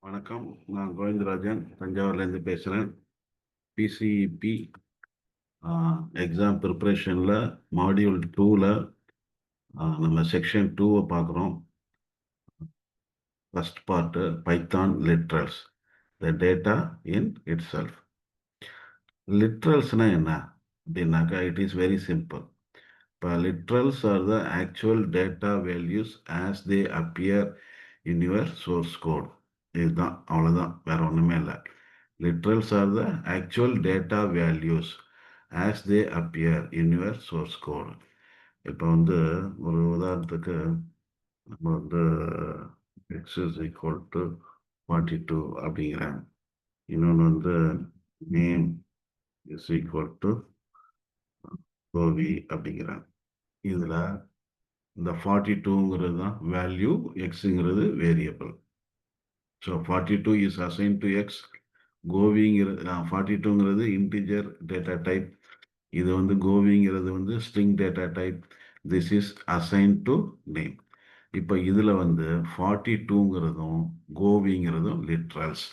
வணக்கம். நான் கோவிந்தராஜன் தஞ்சாவூர்லேருந்து பேசுகிறேன். பிசிஇபி எக்ஸாம் ப்ரிப்ரேஷனில் மாடியூல் 2ல் நம்ம செக்ஷன் 2 பார்க்குறோம். First part Python literals, the data in itself. லிட்ரல்ஸ்னால் என்ன அப்படின்னாக்கா, இட் இஸ் வெரி சிம்பிள். இப்போ literals are the actual data values as they appear in your source code. இதுதான், அவ்வளோதான், வேற ஒன்றுமே இல்லை. Literals are the actual data values as they appear in your source code. இப்போ ஒரு உதாரணத்துக்கு நம்ம x is equal to 42 அப்படிங்கிறேன். இன்னொன்று name is equal to கோவி அப்படிங்கிறேன். இதில் இந்த 42ங்கிறது தான் வேல்யூ, எக்ஸுங்கிறது variable. So 42 is assigned to x. கோவிங்கிறது 42ங்கிறது இன்டிஜர் டேட்டா டைப். இது கோவிங்கிறது string data type. This is assign to name. இப்போ இதில் 42ங்கிறதும் கோவிங்கிறதும் literals.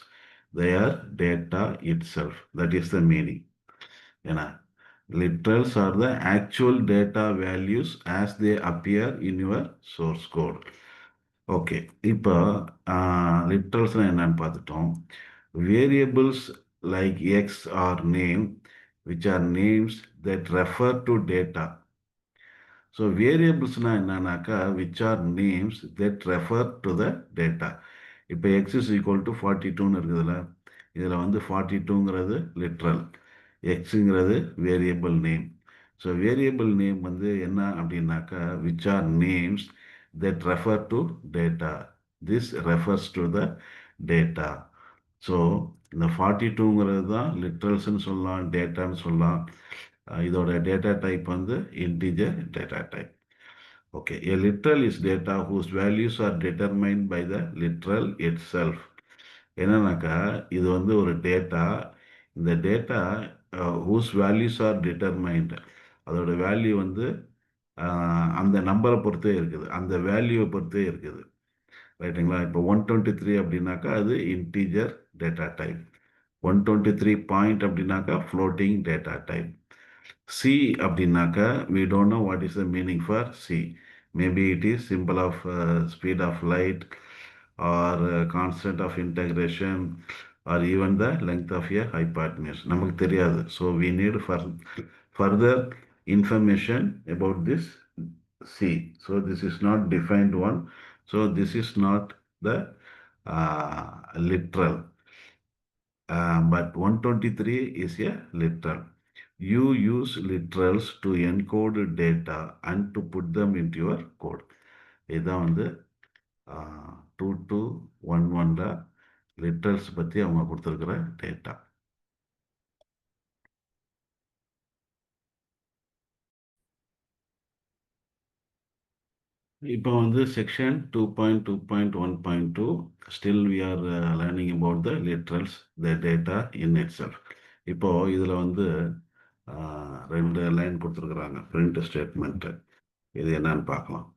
They are data itself. That is the meaning. ஏன்னா literals are the actual data values as they appear in your source code. Okay, இப்போ லிட்ரல்ஸ்னா என்னன்னு பார்த்துட்டோம். Variables like x or name which are names that refer to data. So வேரியபிள்ஸ்னா என்னன்னாக்கா which are names that refer to the data. இப்போ x is equal to 42ன்னு இருக்குதுல்ல, இதில் 42ங்கிறது லிட்ரல், எக்ஸுங்கிறது variable name. So variable name என்ன அப்படின்னாக்கா which are names that refer to data. This refers to the data. So இந்த 42ங்கிறது தான் லிட்ரல்ஸ்ன்னு சொல்லலாம், டேட்டான்னு சொல்லலாம். இதோட data type integer data type. Okay, a literal is data whose values are determined by the literal itself. என்னன்னாக்கா இது ஒரு data. இந்த data whose values are determined, அதோட வேல்யூ அந்த நம்பரை பொறுத்தே இருக்குது, அந்த வேல்யூவை பொறுத்தே இருக்குது. ரைட்டுங்களா? இப்போ 123 அப்படின்னாக்கா அது இன்டிஜர் டேட்டா டைப். 123 பாயிண்ட் அப்படின்னாக்கா ஃப்ளோட்டிங் டேட்டா டைப். சி அப்படின்னாக்கா we don't know what is the meaning for C. Maybe it is symbol of speed of light or constant of integration or even the length of a hypotenuse. நமக்கு தெரியாது. So we need further information about this C. So this is not defined one. So this is not the literal. But 123 is a literal. You use literals to encode data and to put them into your code. இதுதான் 2211 literals பற்றி அவங்க கொடுத்துருக்கிற data. இப்போ section 2.2.1.2 still we are learning about the literals, the data in itself. இப்போ இதில் 2 line கொடுத்துருக்குறாங்க, print statement. இது என்னன்னு பார்க்கலாம்.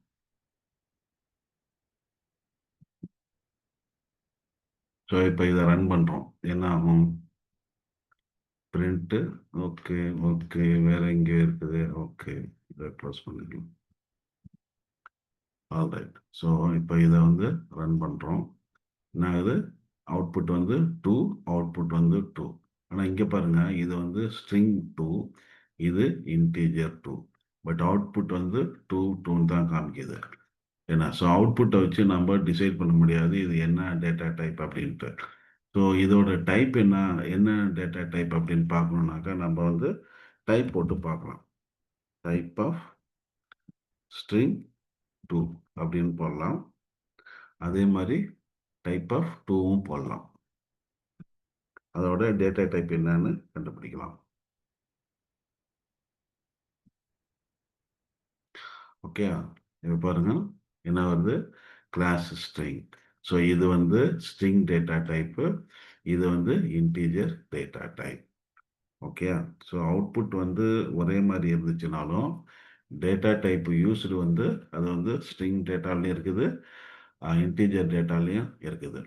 ஸோ இப்போ இதை ரன் பண்ணுறோம், என்ன ஆகும்? பிரிண்ட்டு. ஓகே ஓகே, வேற எங்கே இருக்குது? ஓகே, இதை க்ளோஸ் பண்ணிக்கலாம். ஆல்ரைட். ஸோ இப்போ இதை ரன் பண்ணுறோம். என்ன ஆகுது? Output 2, output 2. ஆனால் இங்கே பாருங்கள், இது ஸ்ட்ரிங் 2, இது இன்டீஜர் 2. பட் அவுட்புட் 2 தான் காமிக்குது. ஏன்னா ஸோ அவுட்புட்டை வச்சு நம்ம டிசைட் பண்ண முடியாது இது என்ன டேட்டா டைப் அப்படின்ட்டு. ஸோ இதோட டைப் என்ன டேட்டா டைப் அப்படின்னு பார்க்கணுன்னாக்கா நம்ம டைப் போட்டு பார்க்கலாம். டைப் ஆஃப் ஸ்ட்ரிங் 2 அப்படின்னு போடலாம். அதே மாதிரி டைப் ஆஃப் 2வும் போடலாம். அதோட டேட்டா டைப் என்னன்னு கண்டுபிடிக்கலாம். ஓகே, இப்போ பாருங்க என்ன வருது? Class string. ஸோ இது ஸ்ட்ரிங் டேட்டா டைப்பு, இது integer data type. Okay, so output ஒரே மாதிரி இருந்துச்சுனாலும் டேட்டா டைப் யூஸ்டு அது ஸ்ட்ரிங் டேட்டாலையும் இருக்குது, இன்டீஜர் டேட்டாலையும் இருக்குது.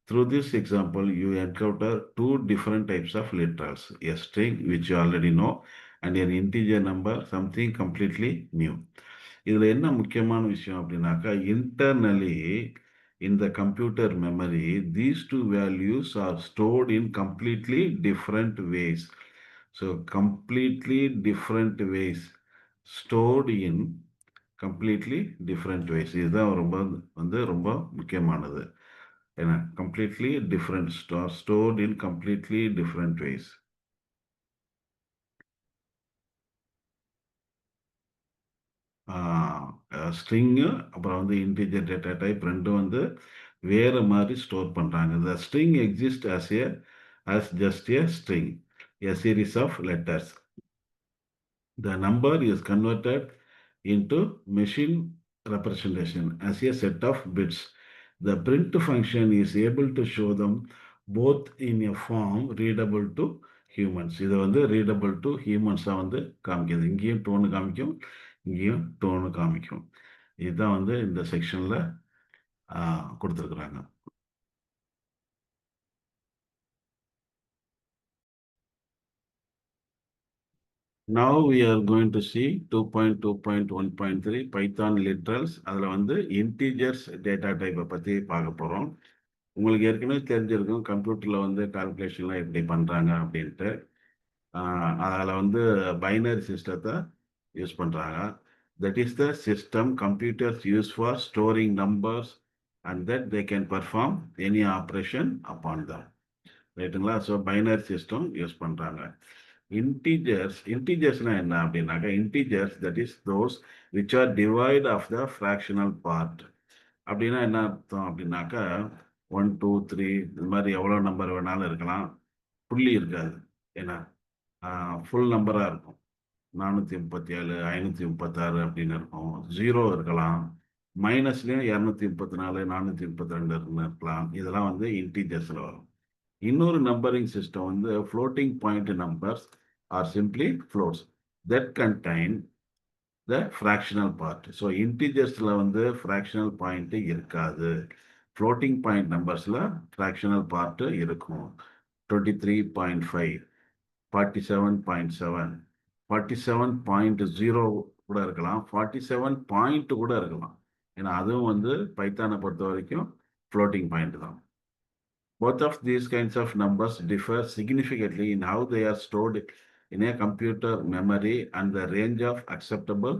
Through this example, you encounter two different types of literals, a string, which you already know, and an integer number, something completely new. இதில் என்ன முக்கியமான விஷயம் அப்படின்னாக்கா, internally in the computer memory, these two values are stored in completely different ways. So, completely different ways, stored in completely different ways. இதுதான் ரொம்ப முக்கியமானது. ஏன்னா completely different, stored in completely different ways. String அப்புறம் வந்து integer data type ரெண்டும் வந்து வேறு மாதிரி ஸ்டோர் பண்ணுறாங்க. The string exists as just a string, a series of letters. The number is converted into machine representation as a set of bits. The print function is able to show them both in a form readable to humans. இதை வந்து readable to humans-ஆ வந்து காமிக்குது. இங்கேயும் tone காமிக்கும், இங்கேயும் tone காமிக்கும். இதுதான் வந்து இந்த செக்ஷனில் கொடுத்துருக்குறாங்க. Now we are going to see 2.2.1.3 Python literals. அதில் வந்து integers data type பற்றி பார்க்க போகிறோம். உங்களுக்கு ஏற்கனவே தெரிஞ்சிருக்கும் கம்ப்யூட்டரில் வந்து கால்குலேஷன்லாம் எப்படி பண்ணுறாங்க அப்படின்ட்டு. அதில் வந்து பைனரி சிஸ்டத்தை யூஸ் பண்ணுறாங்க. That is the system computers use for storing numbers and that they can perform any operation upon them. ரைட்டுங்களா? ஸோ பைனரி சிஸ்டம் யூஸ் பண்ணுறாங்க. இன்டீஜர்ஸ்னா என்ன அப்படின்னாக்கா, integers that is those which are devoid of the fractional part. அப்படின்னா என்ன அர்த்தம் அப்படின்னாக்கா, 1 2 3 இது மாதிரி எவ்வளோ நம்பர் வேணாலும் இருக்கலாம், புள்ளி இருக்காது. ஏன்னா ஃபுல் நம்பராக இருக்கும். 437 536 அப்படின்னு இருக்கும். 0 இருக்கலாம், மைனஸ்லேயும் 234 432 இருக்கலாம். இதெல்லாம் வந்து இன்டீஜர்ஸில் வரும். இன்னொரு நம்பரிங் சிஸ்டம் வந்து floating point numbers R simply floats that contain the fractional part. So இன்டிஜர்ஸில் வந்து ஃப்ராக்ஷனல் பாயிண்ட்டு இருக்காது. ஃப்ளோட்டிங் பாயிண்ட் நம்பர்ஸில் ஃப்ராக்ஷனல் பார்ட்டு இருக்கும். 23.5, 47.7, 47.0 கூட இருக்கலாம், 47 பாயிண்ட் கூட இருக்கலாம். ஏன்னா அதுவும் வந்து பைத்தானை பொறுத்த வரைக்கும் ஃப்ளோட்டிங் பாயிண்ட் தான். Both of these kinds of numbers differ significantly in how they are stored in a computer memory and the range of acceptable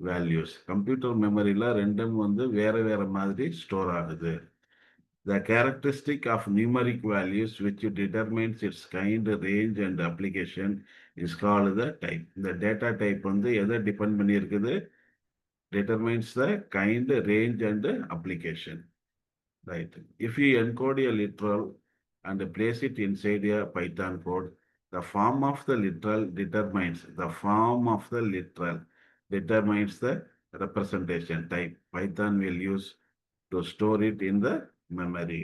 values. Computer memoryல ரெண்டும் வந்து வேற மாதிரி ஸ்டோர் ஆகுது. The characteristic of numeric values which determines its kind, range and application is called the type. The data type வந்து எதை depend பண்ணி இருக்குது? Determines the kind, range and application. Right. If you encode a literal and place it inside a Python code, the form of the literal determines the representation type Python will use to store it in the memory.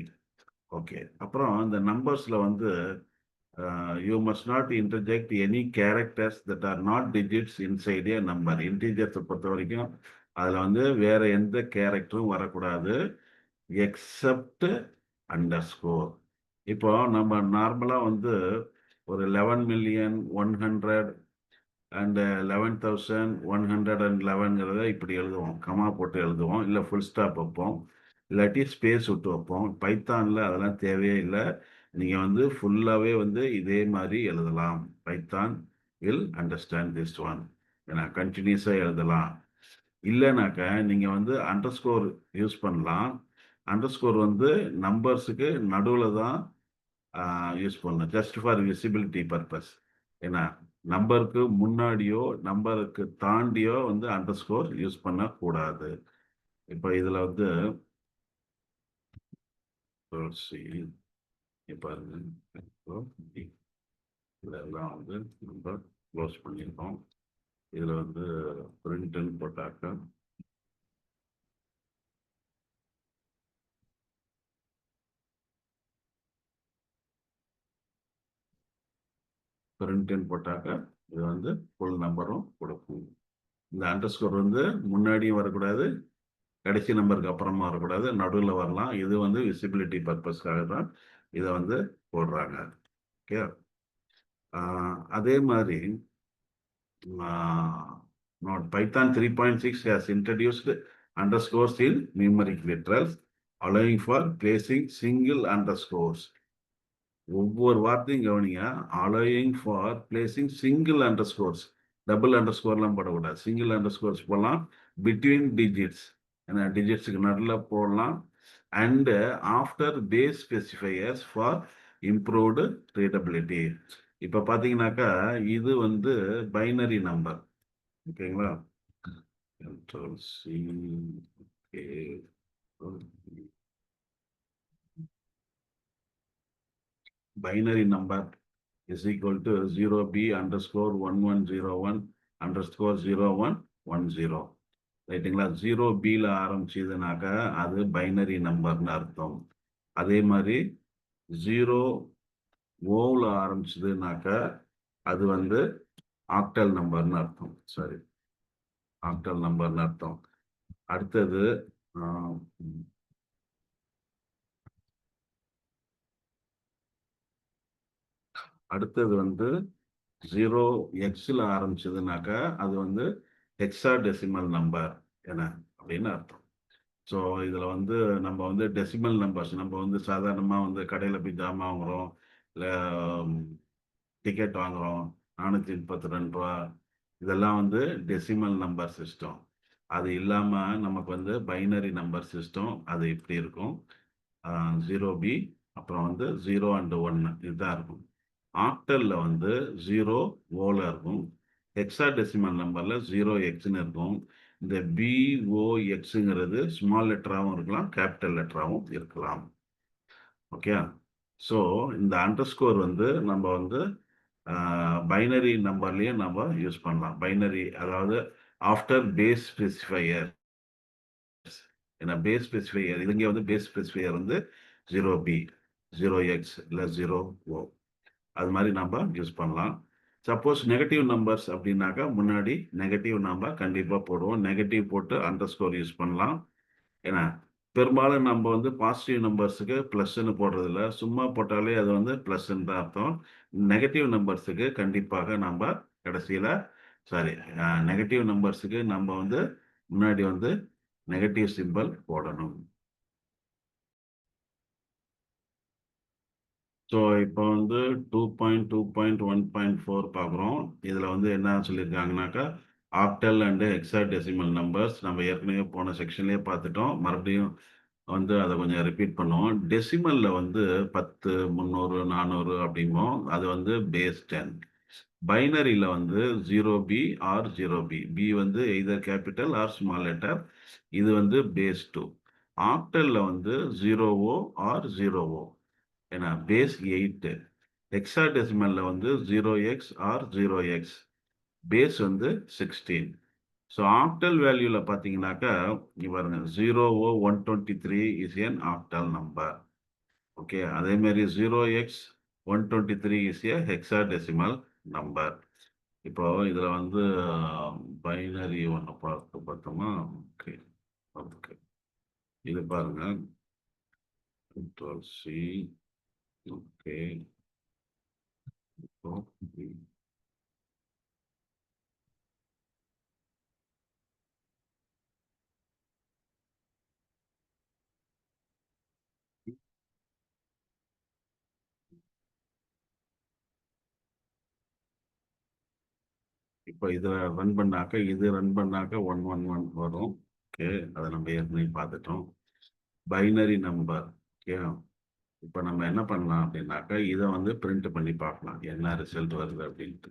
Okay. அப்புறம் இந்த நம்பர்ஸ்ல வந்து you must not interject any characters that are not digits inside a number. Integers பொறுத்த வரைக்கும் அதுல வந்து வேற எந்த கேரக்டரும் வரக்கூடாது எக்ஸப்ட் அண்டர்ஸ்கோர். இப்போ நம்ம நார்மலாக வந்து ஒரு 11,100,000 அண்ட் 11,111 இப்படி எழுதுவோம். கமா போட்டு எழுதுவோம், இல்லை ஃபுல் ஸ்டாப் வைப்போம், இல்லாட்டி ஸ்பேஸ் விட்டு வைப்போம். பைத்தானில் அதெல்லாம் தேவையே இல்லை. நீங்கள் வந்து ஃபுல்லாகவே வந்து இதே மாதிரி எழுதலாம். Python will understand this one. ஏன்னா கண்டினியூஸாக எழுதலாம். இல்லைனாக்க நீங்கள் வந்து அண்டர்ஸ்கோர் யூஸ் பண்ணலாம். அண்டர்ஸ்கோர் வந்து நம்பர்ஸுக்கு நடுவில் தான் யூஸ் பண்ணணும், ஜஸ்ட் ஃபார் விசிபிலிட்டி பர்பஸ். ஏன்னா நம்பருக்கு முன்னாடியோ நம்பருக்கு தாண்டியோ வந்து அண்டர்ஸ்கோர் யூஸ் பண்ணக்கூடாது. இப்போ இதில் வந்து பாருங்க, இதெல்லாம் வந்து நம்ம க்ளோஸ் பண்ணியிருக்கோம். இதில் வந்து பிரிண்ட்னு போட்டாக்க பிரிண்ட்னு போட்டாக்க இது வந்து ஃபுல் நம்பரும் கொடுக்கும். இந்த அண்டர்ஸ்கோர் வந்து முன்னாடியும் வரக்கூடாது, கடைசி நம்பருக்கு அப்புறமா வரக்கூடாது, நடுவில் வரலாம். இது வந்து விசிபிலிட்டி பர்பஸ்க்காக தான் இதை வந்து போடுறாங்க. ஓகே. அதே மாதிரி Python 3.6 has introduced underscores in numeric literals, allowing for placing single underscores. ஒவ்வொரு வார்த்தையும் கவனிங்க. Allowing for placing single underscores, double அண்டர்ஸ்கோர்லாம் போடக்கூடாது. சிங்கிள் அண்டர்ஸ்கோர்ஸ் போடலாம். பிட்வீன் டிஜிட்ஸ், ஏன்னா டிஜிட்ஸுக்கு நடுவில் போடலாம். And after base specifiers for improved readability. இப்போ பார்த்தீங்கன்னாக்கா இது வந்து பைனரி நம்பர். ஓகேங்களா? Control C. Okay. Binary number is equal to 0B underscore 1101 underscore 0110. ரைட்டுங்களா? 0Bல ஆரம்பிச்சதுனாக்கா அது பைனரி நம்பர்னு அர்த்தம். அதே மாதிரி 0Oல ஆரம்பிச்சதுனாக்கா அது வந்து ஆக்டல் நம்பர்னு அர்த்தம். சரி, ஆக்டல் நம்பர்னு அர்த்தம். அடுத்தது அடுத்தது வந்து 0Xல ஆரம்பிச்சதுனாக்கா அது வந்து ஹெக்ஸாடெசிமல் நம்பர் என அப்படின்னு அர்த்தம். ஸோ இதில் வந்து நம்ம வந்து டெசிமல் நம்பர்ஸ், நம்ம வந்து சாதாரணமாக வந்து கடையில் போய் ஜாமான் வாங்குகிறோம், இல்லை டிக்கெட் வாங்குகிறோம், 432 ரூபா, இதெல்லாம் வந்து டெசிமல் நம்பர் சிஸ்டம். அது இல்லாமல் நமக்கு வந்து பைனரி நம்பர் சிஸ்டம். அது இப்படி இருக்கும். 0B, அப்புறம் வந்து 0 and 1 இதுதான் இருக்கும். ஆக்டல்ல வந்து 0Oல இருக்கும். ஹெக்ஸாடெசிமல் நம்பர்ல 0Xன்னு இருக்கும். இந்த BOXங்கிறது ஸ்மால் லெட்டராகவும் இருக்கலாம், கேபிட்டல் லெட்டராகவும் இருக்கலாம். ஓகே. ஸோ இந்த அண்டர்ஸ்கோர் வந்து நம்ம வந்து பைனரி நம்பர்லேயே நம்ம யூஸ் பண்ணலாம். பைனரி, அதாவது ஆஃப்டர் பேஸ் ஸ்பெசிஃபையர். ஏன்னா பேஸ் ஸ்பெசிஃபையர் இதுங்க வந்து பேஸ் ஸ்பெசிஃபையர் வந்து 0B, 0X இல்லை 0O, அது மாதிரி நம்ம யூஸ் பண்ணலாம். சப்போஸ் நெகட்டிவ் நம்பர்ஸ் அப்படின்னாக்கா முன்னாடி நெகட்டிவ் நம்ம கண்டிப்பாக போடுவோம். நெகட்டிவ் போட்டு அண்டர்ஸ்கோர் யூஸ் பண்ணலாம். ஏன்னா பெரும்பாலும் நம்ம வந்து பாசிட்டிவ் நம்பர்ஸுக்கு ப்ளஸ்ன்னு போடுறதில்ல, சும்மா போட்டாலே அது வந்து ப்ளஸ்ன்னு தான் அர்த்தம். நெகட்டிவ் நம்பர்ஸுக்கு கண்டிப்பாக நம்ம கடைசியில் நெகட்டிவ் நம்பர்ஸுக்கு நம்ம வந்து முன்னாடி வந்து நெகட்டிவ் சிம்பல் போடணும். ஸோ இப்போ வந்து 2.2.1.4 பார்க்குறோம். இதில் வந்து என்ன சொல்லியிருக்காங்கனாக்கா ஆக்டல் அண்டு ஹெக்ஸாடெசிமல் நம்பர்ஸ் நம்ம ஏற்கனவே போன செக்ஷன்லேயே பார்த்துட்டோம். மறுபடியும் வந்து அதை கொஞ்சம் ரிப்பீட் பண்ணுவோம். டெசிமலில் வந்து 10, 300, 400 அப்படிம்போம். அது வந்து பேஸ் 10. பைனரியில் வந்து 0B ஆர் 0B. பி வந்து either capital or small letter. இது வந்து பேஸ் 2. ஆக்டலில் வந்து 0O ஆர் 0O, ஏன்னா பேஸ் 8. ஹெக்ஸாடெசிமலில் வந்து 0X ஆர் 0X, பேஸ் வந்து 16. ஸோ ஆக்டல் வேல்யூவில் பார்த்தீங்கன்னாக்கா பாருங்க 0O123 is N octal number. Okay. அதேமாரி 0X123 is a hexadecimal number. இப்போ இதில் வந்து பைனரி ஒன்று பார்த்தோமா? ஓகே. ஓகே, இது பாருங்க. Control C. ஓகே. இப்போ இதில் ரன் பண்ணாக்க இது ரன் பண்ணாக்க 111 வரும். ஓகே, அதை நம்ம ஏற்கனவே பார்த்துட்டோம். Binary number. ஓகே. இப்போ நம்ம என்ன பண்ணலாம் அப்படின்னாக்கா இதை வந்து பிரிண்ட் பண்ணி பார்க்கலாம், என்ன ரிசல்ட் வருது அப்படின்ட்டு.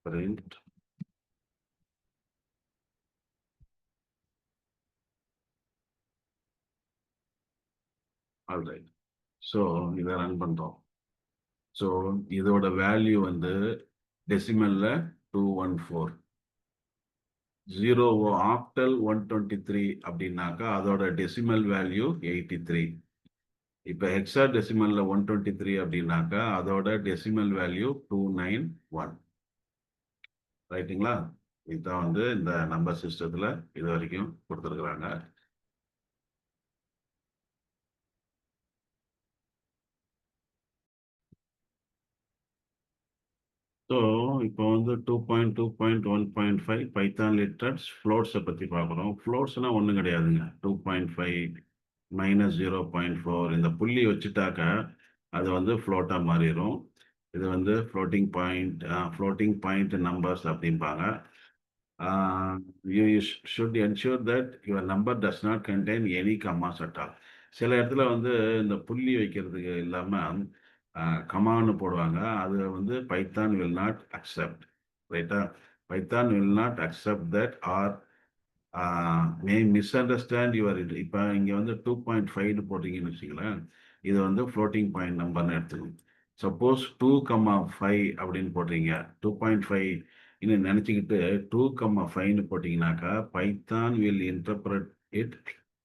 பிரிண்ட். ஆல்ரைட். ஸோ இதை ரன் பண்ணுறோம். ஸோ இதோட வேல்யூ வந்து டெசிமலில் 214. 0 ஆக்டல் 123 அப்படின்னாக்கா அதோட டெசிமல் வேல்யூ 83. இப்போ ஹெக்ஸா டெசிமல்ல 123 அப்படின்னாக்கா அதோட டெசிமல் வேல்யூ 291. ரைட்டுங்களா? இதுதான் வந்து இந்த நம்பர் சிஸ்டத்தில் இது வரைக்கும் கொடுத்துருக்குறாங்க. ஸோ இப்போ வந்து 2.2.1.5 பைத்தான் லிட்டர்ஸ் ஃப்ளோட்ஸை பற்றி பார்க்குறோம். ஃப்ளோட்ஸ்னால் ஒன்றும் கிடையாதுங்க. 2.5 -0.4 இந்த புள்ளி வச்சுட்டாக்கா அது வந்து ஃப்ளோட்டாக மாறிடும். இது வந்து ஃப்ளோட்டிங் பாயிண்ட் நம்பர்ஸ் அப்படிம்பாங்க. You should ensure that your number does not contain any commas at all. சில இடத்துல வந்து இந்த புள்ளி வைக்கிறதுக்கு இல்லாமல் கமான்னு போடுவாங்க. அது வந்து பைத்தான் வில் நாட் அக்செப்ட். ரைட்டா? Python will not accept that R May miss understand your இது. இப்போ இங்கே வந்து 2.5 போட்டிங்கன்னு வச்சுக்கலாம். இது வந்து ஃப்ளோட்டிங் பாயிண்ட் நம்பர்னு எடுத்துக்கணும். சப்போஸ் 2,5 அப்படின்னு போடுறீங்க, 2.5 இன்னும் நினச்சிக்கிட்டு 2,5ன்னு போட்டிங்கனாக்கா Python will interpret it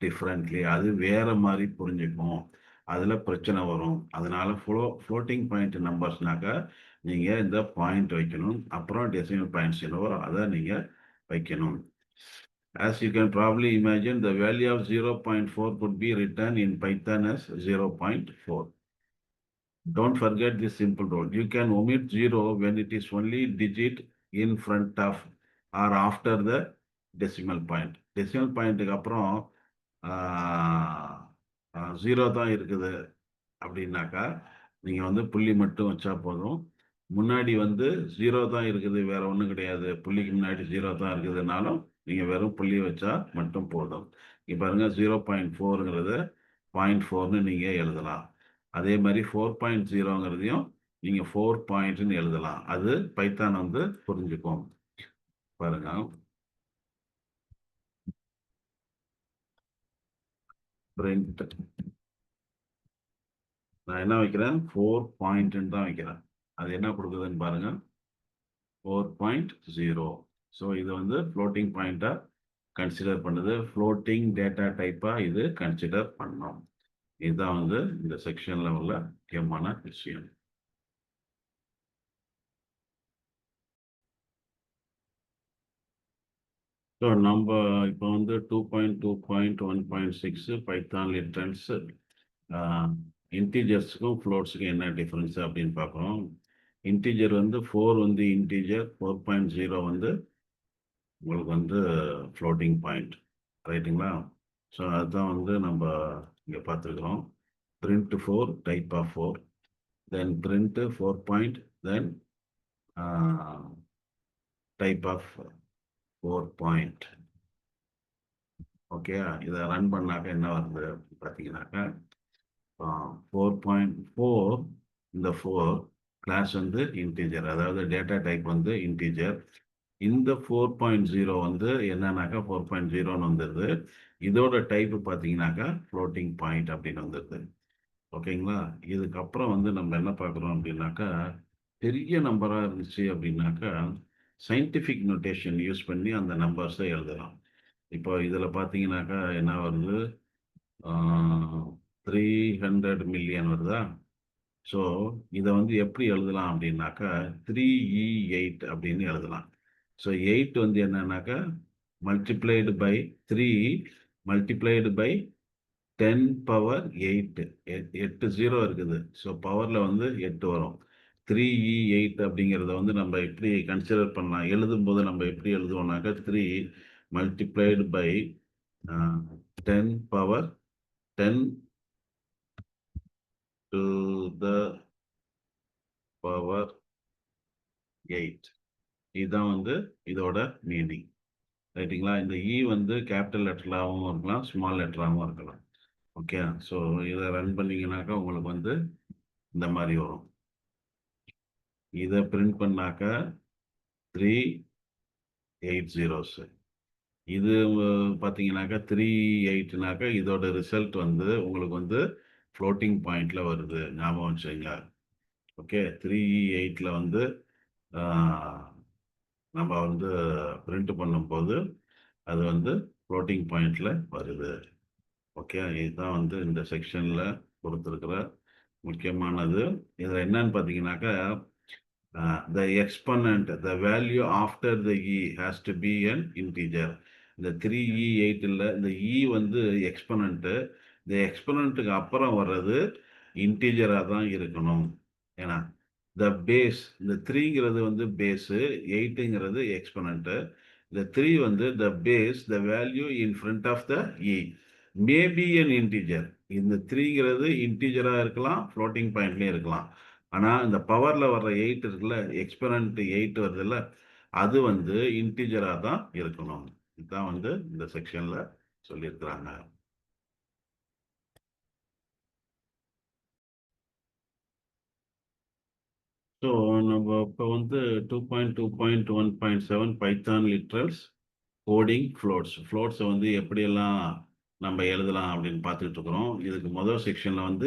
differently. அது வேற மாதிரி புரிஞ்சுக்கும். அதில் பிரச்சனை வரும். அதனால ஃப்ளோட்டிங் பாயிண்ட் நம்பர்ஸ்னாக்கா நீங்கள் இந்த பாயிண்ட் வைக்கணும். அப்புறம் டெசிமல் பாயிண்ட்ஸ் என்னவோ அதை நீங்கள் வைக்கணும். As you can probably imagine, the value of 0.4 could be written in Python as 0.4. Don't forget this simple rule. You can omit 0 when it is only digit in front of or after the decimal point. Decimal point அப்புறம் 0 தான் இருக்குது அப்படின்னாக்கா நீங்கள் வந்து புள்ளி மட்டும் வச்சா போதும். முன்னாடி வந்து 0 தான் இருக்குது, வேற ஒன்றும் கிடையாது, புள்ளிக்கு முன்னாடி 0 தான் இருக்குதுனாலும் நீங்கள் வெறும் புள்ளி வச்சா மட்டும் போதும். இப்போ பாருங்க 0.4ங்கிறது 0.4ன்னு நீங்கள் எழுதலாம். அதே மாதிரி 4.0ங்கிறதையும் நீங்கள் 4 பாயிண்ட்னு எழுதலாம். அது பைத்தான் வந்து புரிஞ்சுக்கும். பாருங்க பிரிண்ட், நான் என்ன வைக்கிறேன் 4 பாயிண்ட்னு தான் வைக்கிறேன். அது என்ன கொடுக்குதுன்னு பாருங்க 4.0. ஸோ இது வந்து ஃப்ளோட்டிங் பாயிண்டா கன்சிடர் பண்ணுது. ஃப்ளோட்டிங் டேட்டா டைப்பா இது கன்சிடர் பண்ணோம். இதுதான் வந்து இந்த செக்ஷன்ல உள்ள முக்கியமான விஷயம். ஸோ நம்ம இப்போ வந்து 2.2.1.6 பைத்தான் லிட்ரன்ஸ் இன்டீஜர்ஸுக்கும் ஃப்ளோட்ஸுக்கும் என்ன டிஃப்ரென்ஸ் அப்படின்னு பார்க்குறோம். இன்டீஜர் வந்து 4 வந்து இன்டீஜர், 4.0 வந்து உங்களுக்கு வந்து ஃப்ளோட்டிங் பாயிண்ட். ரைட்டுங்களா? ஸோ அதுதான் வந்து நம்ம இங்கே பார்த்துருக்குறோம். print 4 type of 4, then print 4 point, then type of 4 point. Okay, இதை ரன் பண்ணாக்க என்ன வருது பார்த்தீங்கன்னாக்கா 4.4 இந்த 4 கிளாஸ் வந்து இன்டீஜர், அதாவது டேட்டா டைப் வந்து இன்டீஜர். இந்த 4.0 வந்து என்னன்னாக்கா 4.0ன்னு வந்துடுது. இதோட டைப் பார்த்தீங்கன்னாக்கா ஃப்ளோட்டிங் பாயிண்ட் அப்படின்னு வந்துடுது. ஓகேங்களா? இதுக்கப்புறம் வந்து நம்ம என்ன பார்க்குறோம் அப்படின்னாக்கா பெரிய நம்பராக இருந்துச்சு அப்படின்னாக்கா சயின்டிஃபிக் நோட்டேஷன் யூஸ் பண்ணி அந்த நம்பர்ஸை எழுதலாம். இப்போ இதில் பார்த்தீங்கன்னாக்கா என்ன வருது 300 மில்லியன் வருதா? ஸோ இதை வந்து எப்படி எழுதலாம் அப்படின்னாக்கா 3E8 அப்படின்னு எழுதலாம். ஸோ 8 வந்து என்னன்னாக்கா multiplied by 3 multiplied by 10 power 8, 8 0 இருக்குது. ஸோ பவரில் வந்து 8 வரும். 3E8 அப்படிங்கிறத வந்து நம்ம எப்படி கன்சிடர் பண்ணலாம், எழுதும்போது நம்ம எப்படி எழுதுவோம்னாக்கா 3 multiplied by 10 power 10 to the power 8. இதுதான் வந்து இதோட மீனிங். ரைட்டுங்களா? இந்த இ வந்து கேபிட்டல் லெட்டராகவும் இருக்கலாம், ஸ்மால் லெட்டராகவும் இருக்கலாம். ஓகே, ஸோ இதை ரன் பண்ணீங்கன்னாக்கா உங்களுக்கு வந்து இந்த மாதிரி வரும். இதை பிரிண்ட் பண்ணாக்க 380. இது பார்த்தீங்கன்னாக்கா 38னாக்கா இதோட ரிசல்ட் வந்து உங்களுக்கு வந்து ஃப்ளோட்டிங் பாயிண்ட்ல வருது. ஞாபகம் வச்சுங்க. ஓகே, 3E8ல வந்து நம்ம வந்து பிரிண்ட் பண்ணும்போது அது வந்து ஃப்ளோட்டிங் பாயிண்ட்ல வருது. ஓகே, இதுதான் வந்து இந்த செக்ஷன்ல கொடுத்துருக்கிற முக்கியமானது. இதில் என்னன்னு பார்த்தீங்கன்னாக்கா The exponent, the value after the e has to be an integer. இந்த 3e8 இல்லை, இந்த e வந்து எக்ஸ்பனண்ட்டு. இந்த எக்ஸ்பனண்ட்டுக்கு அப்புறம் வர்றது இன்டீஜராக தான் இருக்கணும். ஏன்னா த பேஸ், இந்த த்ரீங்கிறது வந்து பேஸு, எயிட்டுங்கிறது எக்ஸ்பனண்ட்டு. இந்த த்ரீ வந்து the base, the value in front of the e may be an integer. இந்த த்ரீங்கிறது இன்டீஜராக இருக்கலாம், ஃப்ளோட்டிங் பாயிண்ட்லேயும் இருக்கலாம். ஆனால் இந்த பவரில் வர்ற எயிட் இருக்குல்ல, எக்ஸ்பெரண்ட் எயிட் வருதுல்ல, அது வந்து இன்டீஜராக தான் இருக்கணும். இதுதான் வந்து இந்த செக்ஷனில் சொல்லியிருக்கிறாங்க. ஸோ நம்ம இப்போ வந்து 2.2.1.7 பைத்தான் லிட்ரல்ஸ் கோடிங் ஃப்ளோட்ஸை வந்து எப்படியெல்லாம் நம்ம எழுதலாம் அப்படின்னு பார்த்துட்டு இருக்கிறோம். இதுக்கு முதல் செக்ஷனில் வந்து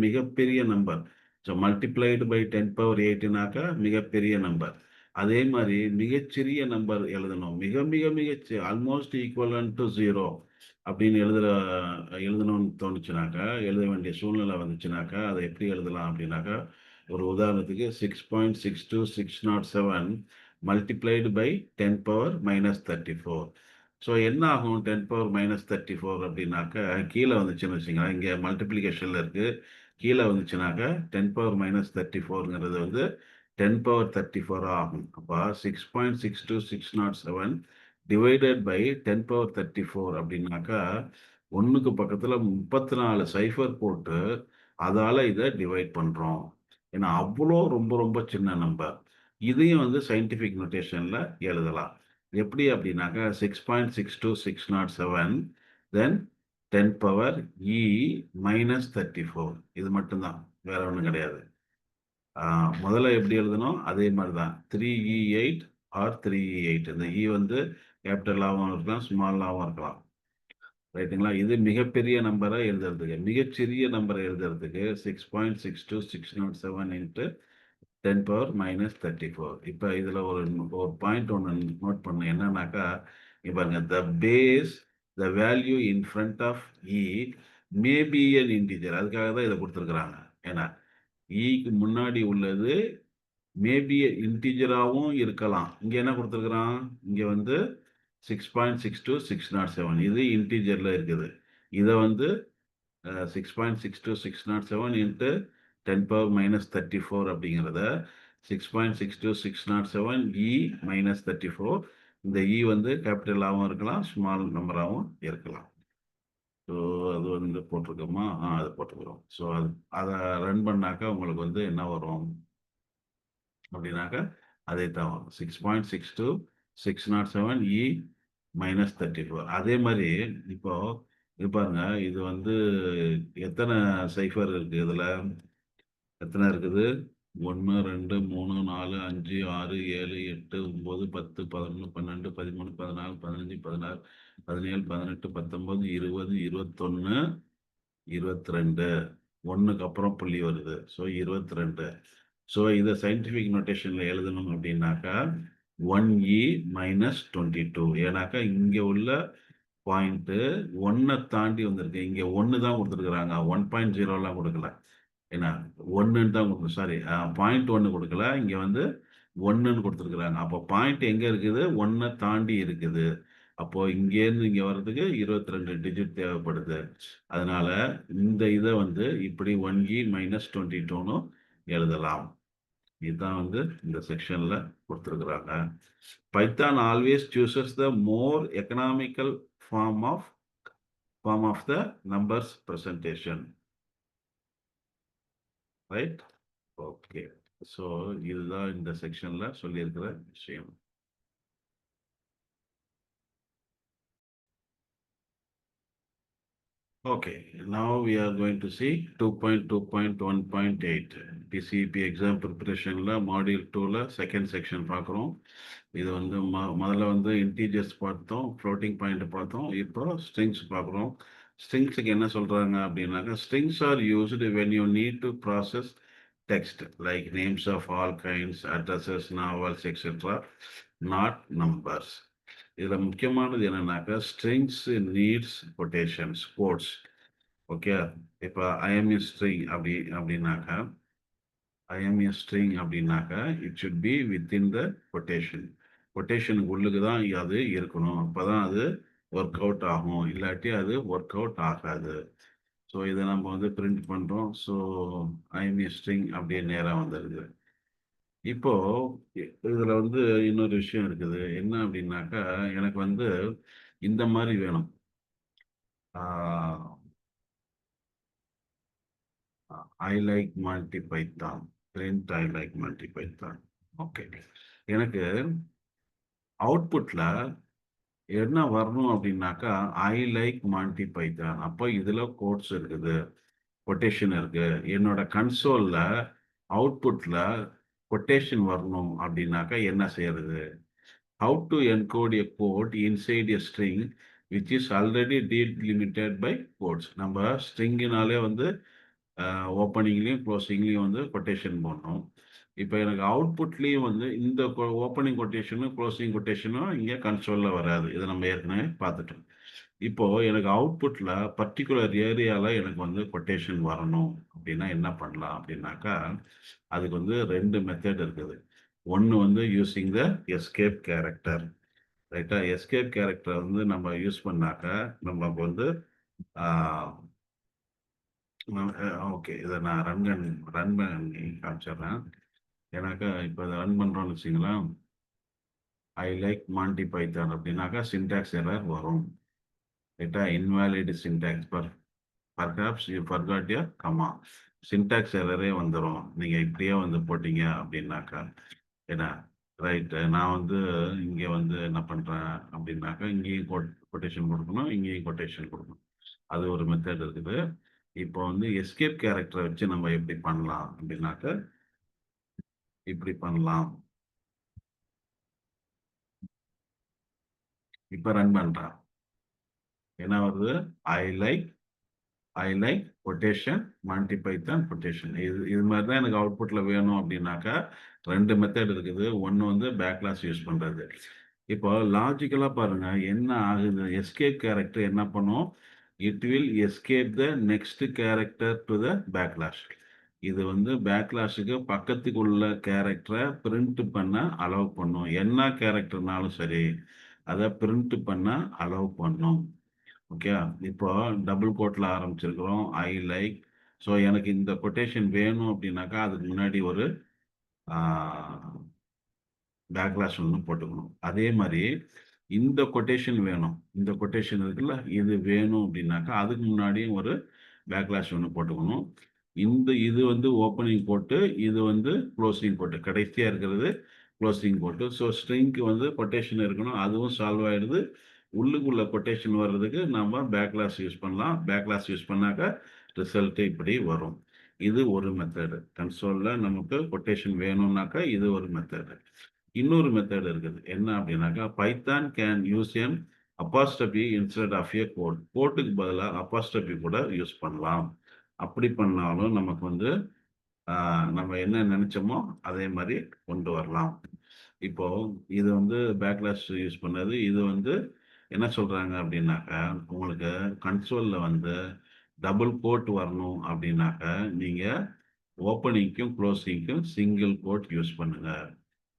மிகப்பெரிய நம்பர். ஸோ மல்டிப்ளைடு பை 10^8னாக்கா மிகப்பெரிய நம்பர். அதே மாதிரி மிகச்சிறிய நம்பர் எழுதணும். மிக மிக மிக ஆல்மோஸ்ட் ஈக்குவலன் டு 0 அப்படின்னு எழுதணும்னு தோணுச்சுனாக்கா, எழுத வேண்டிய சூழ்நிலை வந்துச்சுனாக்கா, அதை எப்படி எழுதலாம் அப்படின்னாக்கா, ஒரு உதாரணத்துக்கு 6.62607 மல்டிப்ளைடு பை 10^-34. ஸோ என்ன ஆகும் 10^-34 அப்படின்னாக்கா, கீழே வந்துச்சுன்னு வச்சுங்களேன், இங்கே மல்டிப்ளிகேஷனில் இருக்குது, கீழே வந்துச்சுனாக்கா 10^-34ங்கிறது வந்து 10^34 ஆகும். அப்போ 6.62607 டிவைடட் பை 10^34 அப்படின்னாக்கா, ஒன்றுக்கு பக்கத்தில் 34 சைஃபர் போட்டு அதால் இதை டிவைட் பண்ணுறோம். ஏன்னா அவ்வளோ ரொம்ப ரொம்ப சின்ன நம்பர். இதையும் வந்து சயின்டிஃபிக் நோட்டேஷனில் எழுதலாம். எப்படி அப்படின்னாக்கா 6.62607 தென் 10^-34 இது மட்டும்தான், வேற ஒன்றும் கிடையாது. முதல்ல எப்படி எழுதணும் அதே மாதிரி தான், 3e8 ஆர் 3e8. இந்த இ வந்து கேபிட்டலாகவும் இருக்கலாம், ஸ்மாலாகவும் இருக்கலாம். ரைட்டுங்களா? இது மிகப்பெரிய நம்பரை எழுதுறதுக்கு. மிகச்சிறிய நம்பரை எழுதுறதுக்கு 6.62607 இன்ட்டு 10^-34. இப்போ இதில் ஒரு பாயிண்ட் ஒன்று நோட் பண்ணு, என்னன்னாக்கா, பாருங்க, the base, the value in front of e may be an integer. அதுக்காக தான் இதை கொடுத்துருக்குறாங்க. ஏன்னா இக்கு முன்னாடி உள்ளது மேபி இன்டிஜராகவும் இருக்கலாம். இங்கே என்ன கொடுத்துருக்குறான், இங்கே வந்து 6.62607 இது இன்டிஜரில் இருக்குது. இதை வந்து 6.62607 இன்ட்டு 10^-34 அப்படிங்கிறத 6.62607 இ மைனஸ் 34. இந்த இ வந்து கேபிட்டலாகவும் இருக்கலாம், ஸ்மால் நம்பராகவும் இருக்கலாம். ஸோ அது வந்து போட்டிருக்கோமா, அதை போட்டுக்கிறோம். ஸோ அதை ரன் பண்ணாக்கா உங்களுக்கு வந்து என்ன வரும் அப்படின்னாக்கா, அதே தான் வரும், 6.62607 இ மைனஸ் 34. அதே மாதிரி இப்போ இது பாருங்க, இது வந்து எத்தனை சைஃபர் இருக்கு, இதுல எத்தனை இருக்குது, 1 2 3 4 5 6 7 8 9 10 11 12 13 14 15 16 17 18 19 20 21 22. ஒன்றுக்கு அப்புறம் புள்ளி வருது. ஸோ 22. ஸோ இதை சயின்டிஃபிக் நோட்டேஷனில் எழுதணும் அப்படின்னாக்கா 1e மைனஸ் 22. ஏன்னாக்கா இங்கே உள்ள பாயிண்ட்டு 1 தாண்டி வந்திருக்கு. இங்கே 1 தான் கொடுத்துருக்குறாங்க, 1.0லாம் கொடுக்கல. ஏன்னா 1ன்னு தான் கொடுக்கல, சாரி, 0.1 கொடுக்கல, இங்கே வந்து 1ன்னு கொடுத்துருக்குறாங்க. அப்போ பாயிண்ட் எங்கே இருக்குது, 1 தாண்டி இருக்குது. அப்போ இங்கேருந்து இங்கே வர்றதுக்கு 22 டிஜிட் தேவைப்படுது. அதனால இந்த இதை வந்து இப்படி 1e மைனஸ் 22ன்னு எழுதலாம். இதுதான் வந்து இந்த செக்ஷன்ல கொடுத்துருக்குறாங்க. Python always chooses the more economical form of the numbers presentation. Right? Okay. So இதுதான் இந்த செக்ஷன்ல சொல்லியிருக்கிற விஷயம். Okay, now we are going to see 2.2.1.8 PCP exam preparationல module 2ல second section பார்க்குறோம். இது வந்து முதல்ல வந்து integers பார்த்தோம், floating point பார்த்தோம், இப்போ strings பார்க்குறோம். ஸ்ட்ரிங்ஸுக்கு என்ன சொல்றாங்க அப்படின்னாக்கா, strings are used when you need to process text like names of all kinds, addresses, novels, etc., not numbers. இதில் முக்கியமானது என்னன்னாக்கா, strings needs quotations, quotes. Okay, இப்போ ஐஎம் ஸ்ட்ரிங் அப்படின்னாக்கா, ஐ எம் எ ஸ்ட்ரிங் அப்படின்னாக்கா it should be within the quotation. கொட்டேஷனுக்கு உள்ளுக்கு தான் அது இருக்கணும். அப்பதான் அது ஒர்க் அவுட் ஆகும், இல்லாட்டி அது ஒர்க் அவுட் ஆகாது. ஸோ இதை நம்ம வந்து பிரிண்ட் பண்றோம். So I am a string அப்படியே நேரா வந்துடுது. இப்போ இதுல வந்து இன்னொரு விஷயம் இருக்குது. என்ன அப்படின்னாக்கா, எனக்கு வந்து இந்த மாதிரி வேணும். I like multi Python, print I like multi Python. Okay, எனக்கு அவுட்புட்ல என்ன வரணும் அப்படின்னாக்கா, ஐ லைக் மாண்டி பைத்தான். அப்போ இதுல கோட்ஸ் இருக்குது, கொட்டேஷன் இருக்கு. என்னோட கன்சோல்ல அவுட்புட்ல கொட்டேஷன் வரணும் அப்படின்னாக்கா என்ன செய்யறது? How to encode a code inside a string which is already delimited by quotes. நம்ம ஸ்ட்ரிங்கினாலே வந்து ஓப்பனிங்லேயும் க்ளோசிங்லேயும் வந்து கொட்டேஷன் போடணும். இப்போ எனக்கு அவுட்புட்லேயும் வந்து இந்த ஓப்பனிங் கொட்டேஷனும் க்ளோசிங் கொட்டேஷனும் இங்கே கன்சோலில் வராது. இதை நம்ம ஏற்கனவே பார்த்துட்டோம். இப்போ எனக்கு அவுட்புட்டில் பர்டிகுலர் ஏரியாவில் எனக்கு வந்து கொட்டேஷன் வரணும் அப்படின்னா என்ன பண்ணலாம் அப்படின்னாக்கா, அதுக்கு வந்து ரெண்டு மெத்தட் இருக்குது. ஒன்று வந்து யூஸிங் த எஸ்கேப் கேரக்டர். ரைட்டா? எஸ்கேப் கேரக்டர் வந்து நம்ம யூஸ் பண்ணாக்க நமக்கு வந்து ஓகே, இதை நான் ரன் பண்ணி காமிச்சிடுறேன். ஏன்னாக்கா இப்போ இதை ரன் பண்ணுறோம்னு வச்சுங்களேன், ஐ லைக் மாண்டி பைத்தான் அப்படின்னாக்கா சின்டாக்ஸ் எரர் வரும். ரைட்டா? Invalid syntax perhaps you forgot your comma. Syntax எரரே வந்துடும் நீங்கள் இப்படியே வந்து போட்டீங்க அப்படின்னாக்கா. ஏன்னா ரைட்டு, நான் வந்து இங்கே வந்து என்ன பண்ணுறேன் அப்படின்னாக்கா, இங்கேயும் கொட்டேஷன் கொடுக்கணும், இங்கேயும் கொட்டேஷன் கொடுக்கணும். அது ஒரு மெத்தட் இருக்குது. இப்போ வந்து எஸ்கேப் கேரக்டரை வச்சு நம்ம எப்படி பண்ணலாம் அப்படின்னாக்க, இப்படி பண்ணலாம். இப்போ ரன் பண்றேன். என்ன வருது? I like quotation Monty Python quotation. இது மாதிரி தான் எனக்கு அவுட்புட்ல வேணும் அப்படின்னாக்கா ரெண்டு மெத்தட் இருக்குது. ஒன்று வந்து பேக்லாஸ் யூஸ் பண்றது. இப்போ லாஜிக்கலா பாருங்க என்ன ஆகுது. எஸ்கேப் கேரக்டர் என்ன பண்ணும்? It will escape the next character to the backlash. இது வந்து பேக்லாஷுக்கு பக்கத்துக்கு உள்ள கேரக்டரை பிரிண்ட் பண்ண அலோவ் பண்ணும். என்ன கேரக்டர்னாலும் சரி அதை பிரிண்ட் பண்ண அலோவ் பண்ணும். ஓகே, இப்போ டபுள் கோட்ல ஆரம்பிச்சிருக்கிறோம் ஐ லைக். ஸோ எனக்கு இந்த கொட்டேஷன் வேணும் அப்படின்னாக்கா அதுக்கு முன்னாடி ஒரு பேக்லாஷ் ஒன்று போட்டுக்கணும். அதே மாதிரி இந்த கொட்டேஷன் வேணும், இந்த கொட்டேஷன் இருக்குல்ல, இது வேணும் அப்படின்னாக்கா அதுக்கு முன்னாடியும் ஒரு பேக்லாஷ் ஒன்று போட்டுக்கணும். இது வந்து ஓப்பனிங் போட்டு, இது வந்து க்ளோசிங் போட்டு, கடைசியா இருக்கிறது க்ளோசிங் போட்டு. ஸோ ஸ்ட்ரிங்க்கு வந்து கொட்டேஷன் இருக்கணும், அதுவும் சால்வ் ஆயிடுது. உள்ளுக்குள்ள கொட்டேஷன் வர்றதுக்கு நம்ம பேக்லாஸ் யூஸ் பண்ணலாம். பேக்லாஸ் யூஸ் பண்ணாக்க ரிசல்ட் இப்படி வரும். இது ஒரு மெத்தடு. கன்சோல்ல நமக்கு கொட்டேஷன் வேணும்னாக்கா இது ஒரு மெத்தடு. இன்னொரு மெத்தட் இருக்குது. என்ன அப்படின்னாக்கா, Python can use an apostrophe instead of a quote. கோட்டுக்கு பதிலாக அப்போஸ்ட்ரோபி கூட யூஸ் பண்ணலாம். அப்படி பண்ணாலும் நமக்கு வந்து நம்ம என்ன நினைச்சோமோ அதே மாதிரி கொண்டு வரலாம். இப்போ இது வந்து பேக்லாஷ் யூஸ் பண்ணது. இது வந்து என்ன சொல்றாங்க அப்படின்னாக்கா, உங்களுக்கு கன்சோல்ல வந்து டபுள் கோட் வரணும் அப்படின்னாக்கா நீங்க ஓப்பனிங்க்கும் க்ளோசிங்க்கும் சிங்கிள் கோட் யூஸ் பண்ணுங்க.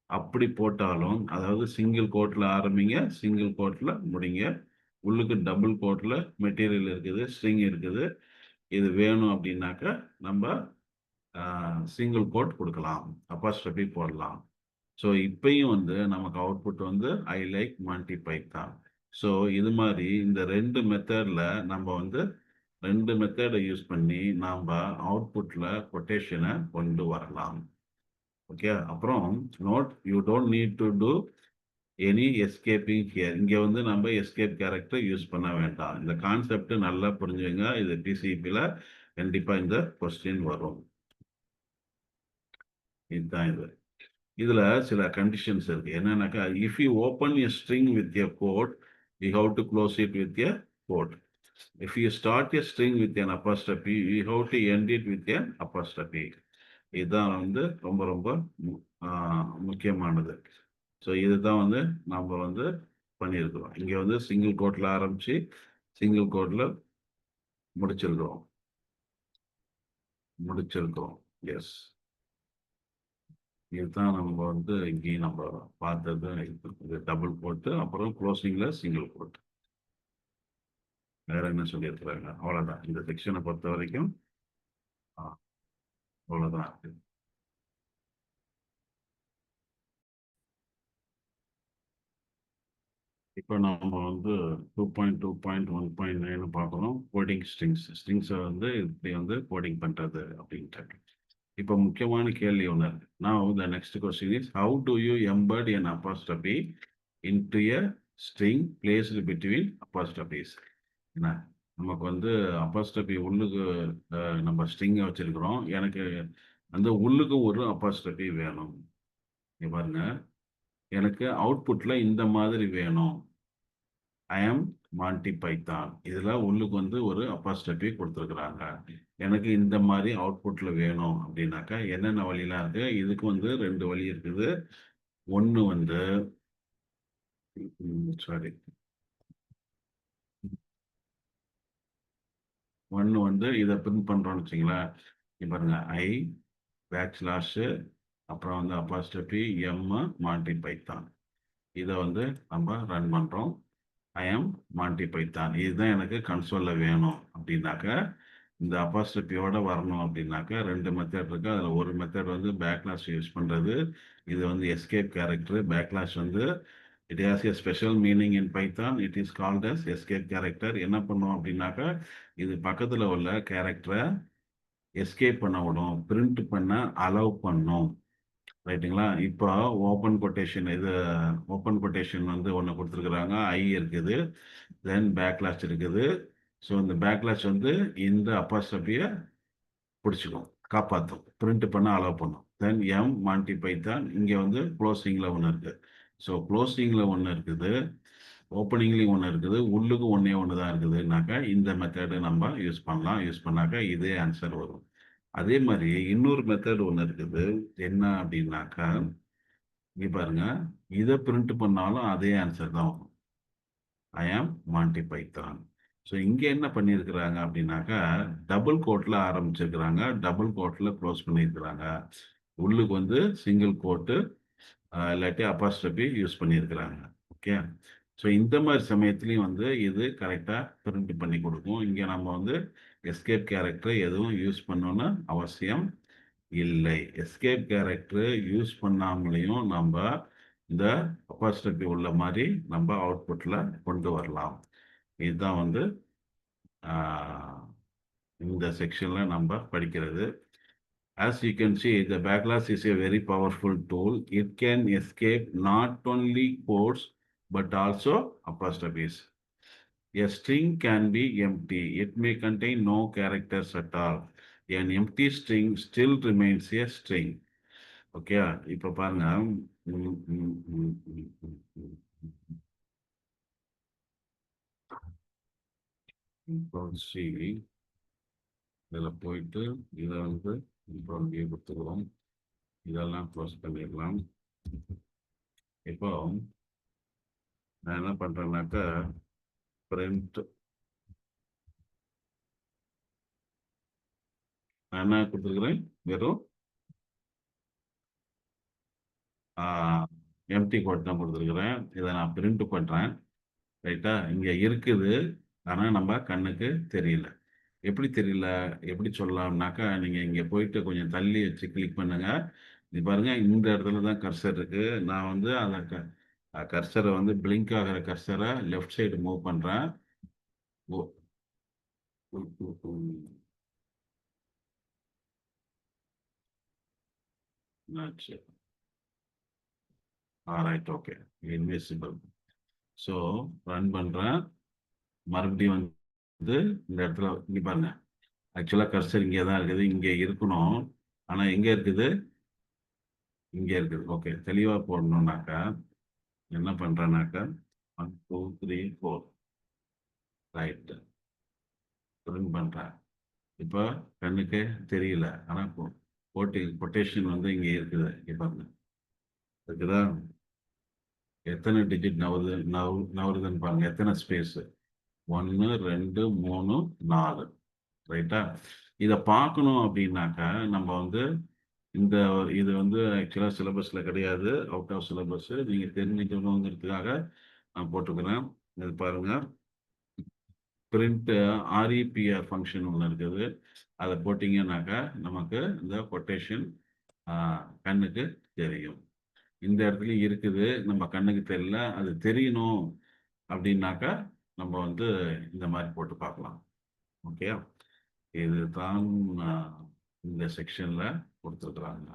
அப்படி போட்டாலும், அதாவது சிங்கிள் கோட்ல ஆரம்பிங்க, சிங்கிள் கோட்ல முடிங்க. உள்ளுக்கு டபுள் கோட்ல மெட்டீரியல் இருக்குது, ஸ்ட்ரிங் இருக்குது. இது வேணும் அப்படின்னாக்க நம்ம சிங்கிள் கோட் கொடுக்கலாம், அப்போஸ்ட்ரோபி போடலாம். ஸோ இப்பயும் வந்து நமக்கு அவுட்புட் வந்து I like Monty Python. So இது மாதிரி இந்த ரெண்டு மெத்தட்ல நம்ம வந்து ரெண்டு மெத்தடை யூஸ் பண்ணி நாம் அவுட்புட்ல கொட்டேஷனை கொண்டு வரலாம். ஓகே, அப்புறம் note, you don't need to do any escaping here. இங்க வந்து நம்ம எஸ்கேப் கேரக்டர் யூஸ் பண்ண வேண்டாம். இந்த கான்செப்ட் நல்லா புரிஞ்சுங்க. இது பிசிபில கண்டிப்பா இந்த கொஸ்டின் வரும். இதுதான் இது. இதுல சில கண்டிஷன்ஸ் இருக்கு. என்னன்னாக்கா, if you open a string with a quote, we have to close it with a quote. If you start a string with an apostrophe, we have to end it with an apostrophe. இதுதான் வந்து ரொம்ப ரொம்ப முக்கியமானது. So இதுதான் வந்து நம்ம வந்து பண்ணியிருக்கிறோம். இங்கே வந்து சிங்கிள் கோட்ல ஆரம்பிச்சு சிங்கிள் கோட்ல முடிச்சிருக்கிறோம். எஸ். இதுதான் நம்ம வந்து இங்கேயும் நம்ம பார்த்தது. இது டபுள் கோட்டு, அப்புறம் க்ளோசிங்ல சிங்கிள் கோட். வேற என்ன சொல்லியிருக்கிறாங்க? அவ்வளோதான் இந்த செக்ஷனை பொறுத்த வரைக்கும். அவ்வளோதான் இருக்கு. இப்போ நம்ம வந்து 2.2.1.9 பார்க்கணும். கோடிங் ஸ்ட்ரிங்ஸை வந்து இப்படி வந்து கோடிங் பண்ணுறது அப்படின்ட்டு. இப்போ முக்கியமான கேள்வி ஒன்று இருக்கு. Now the next question is, how do you embed an apostrophe into a string placed between apostrophes? என்ன நமக்கு வந்து அப்போஸ்ட்ரோபி உள்ளுக்கு நம்ம ஸ்ட்ரிங்கை வச்சிருக்கிறோம். எனக்கு அந்த உள்ளுக்கு ஒரு அப்போஸ்ட்ரோபி வேணும். இங்க பாருங்க, எனக்கு அவுட்புட்ல இந்த மாதிரி வேணும். ஐ ஆம் மாண்டி பைத்தான். இதுல உள்ளுக்கு வந்து ஒரு அப்போஸ்ட்ரோபி கொடுத்துருக்குறாங்க. எனக்கு இந்த மாதிரி அவுட்புட்ல வேணும் அப்படின்னாக்கா என்னென்ன வழியெல்லாம் இருக்கு? இதுக்கு வந்து ரெண்டு வழி இருக்குது. ஒன்று வந்து சாரி, ஒன்று வந்து இதை பிரிண்ட் பண்றோம்னு வச்சுங்களேன். இங்க பாருங்க, ஐ பேக்ஸ்லாஷு அப்புறம் வந்து அப்போஸ்ட்ரோபி எம் மாண்டி பைத்தான். இதை வந்து நம்ம ரன் பண்றோம். ஐ ஆம் மாண்டி பைத்தான். இதுதான் எனக்கு கன்சோல்ல வேணும் அப்படின்னாக்க இந்த அப்போஸ்ட்ரோபியோட வரணும் அப்படின்னாக்க ரெண்டு மெத்தட் இருக்கு. அதில் ஒரு மெத்தட் வந்து பேக்லாஷ் யூஸ் பண்றது. இது வந்து எஸ்கேப் கேரக்டர். பேக்லாஷ் வந்து it has a special meaning in Python. It is called as escape character. என்ன பண்ணும் அப்படின்னாக்க இது பக்கத்தில் உள்ள கேரக்டரை எஸ்கேப் பண்ண விடும், பிரிண்ட் பண்ண அலோவ் பண்ணும். ரைட்டுங்களா? இப்போ ஓப்பன் கொட்டேஷன், இது ஓப்பன் கொட்டேஷன் வந்து ஒன்று கொடுத்துருக்குறாங்க. ஐ இருக்குது, தென் பேக்லாஷ் இருக்குது. ஸோ இந்த பேக்லாஷ் வந்து இந்த அப்போஸ்ட்ரோபியை பிடிச்சிக்கும், காப்பாற்றும், பிரிண்ட் பண்ண அலோவ் பண்ணும். Then M Mandi Python. இங்கே வந்து க்ளோசிங்கில் ஒன்று இருக்குது. ஸோ க்ளோசிங்கில் ஒன்று இருக்குது, ஓப்பனிங்லேயும் ஒன்று இருக்குது, உள்ளுக்கு ஒன்றே ஒன்று தான் இருக்குதுனாக்கா இந்த மெத்தடு நம்ம யூஸ் பண்ணலாம். யூஸ் பண்ணாக்கா இதே ஆன்சர் வரும். அதே மாதிரி இன்னொரு மெத்தட் ஒன்று இருக்குது. என்ன அப்படின்னாக்கா இங்க பாருங்க, இதை பிரிண்ட் பண்ணாலும் அதே ஆன்சர் தான் வரும். ஐ ஆம் மாண்டி பைத்தான். ஸோ இங்கே என்ன பண்ணியிருக்கிறாங்க அப்படின்னாக்கா டபுள் கோட்டில் ஆரம்பிச்சிருக்கிறாங்க, டபுள் கோட்டில் க்ளோஸ் பண்ணியிருக்கிறாங்க. உள்ளுக்கு வந்து சிங்கிள் கோட்டு இல்லாட்டி அப்போஸ்ட்ரோபி யூஸ் பண்ணியிருக்கிறாங்க. ஓகே. ஸோ இந்த மாதிரி சமயத்துலையும் வந்து இது கரெக்டாக பிரிண்ட் பண்ணி கொடுக்கும். இங்கே நம்ம வந்து எஸ்கேப் கேரக்டர் எதுவும் யூஸ் பண்ணணும்னு அவசியம் இல்லை. எஸ்கேப் கேரக்டர் யூஸ் பண்ணாமலையும் நம்ம இந்த அப்போஸ்ட்ரோபி உள்ள மாதிரி நம்ம அவுட்புட்ல கொண்டு வரலாம். இதுதான் வந்து இந்த செக்ஷன்ல நம்ம படிக்கிறது. As you can see, the backlash is a very powerful tool. It can escape not only quotes but also apostrophes. A string can be empty. It may contain no characters at all. An empty string still remains a string. Okay. இப்போ பாருங்க, இதில் போயிட்டு இதை வந்து இப்போ அங்கேயே கொடுத்துக்கிறோம். இதெல்லாம் close பண்ணிடலாம். இப்போ நான் என்ன பண்றேன்னாக்கா பிரிண்ட், நான் என்ன கொடுத்துருக்குறேன், வெறும் எம்டி கோட் தான் கொடுத்துருக்குறேன். இதை நான் பிரிண்ட் பண்ணுறேன். ரைட்டா? இங்கே இருக்குது, ஆனால் நம்ம கண்ணுக்கு தெரியல. எப்படி தெரியல, எப்படி சொல்லலாம்னாக்கா நீங்கள் இங்கே போயிட்டு கொஞ்சம் தள்ளி வச்சு கிளிக் பண்ணுங்க. இது பாருங்க, இந்த இடத்துல தான் கர்சர் இருக்கு. நான் வந்து அந்த கர்சரை வந்து பிளிங்க் ஆகிற கர்சரை லெஃப்ட் சைடு மூவ் பண்ணுறேன். Right, okay. Invisible. So run பண்ணுறேன். மறுபடியும் வந்து இந்த இடத்துல இங்கே பாருங்க, ஆக்சுவலாக கர்சர் இங்கே தான் இருக்குது, இங்கே இருக்கணும். ஆனால் எங்கே இருக்குது, இங்கே இருக்குது. ஓகே, தெளிவாக போடணுன்னாக்கா என்ன பண்ணுறேன்னாக்கா 1 2 3 4 ரைட்டு பிரிண்ட் பண்ணுறேன். இப்போ கண்ணுக்கு தெரியல, ஆனால் கொட்டேஷன் வந்து இங்கே இருக்குது. இங்கே பாருங்க, இருக்குதா? எத்தனை டிஜிட் நவருதுன்னு பாருங்க, எத்தனை ஸ்பேஸ், 1 2 3 4. ரைட்டா? இதை பார்க்கணும் அப்படின்னாக்கா நம்ம வந்து இந்த இது வந்து ஆக்சுவலாக சிலபஸில் கிடையாது, அவுட் ஆஃப் சிலபஸ். நீங்கள் தெரிஞ்சுக்கணுங்கிறதுக்காக நான் போட்டுக்கிறேன். இது பாருங்கள், பிரிண்ட் ஆர்இபிஆர் ஃபங்க்ஷன் ஒன்று இருக்குது. அதை போட்டிங்கன்னாக்கா நமக்கு இந்த கொட்டேஷன் கண்ணுக்கு தெரியும். இந்த இடத்துலையும் இருக்குது, நம்ம கண்ணுக்கு தெரியல, அது தெரியணும் அப்படின்னாக்கா நம்ம வந்து இந்த மாதிரி போட்டு பார்க்கலாம். ஓகே, இதுதான் இந்த செக்ஷனில் கொடுத்துருக்குறாங்க.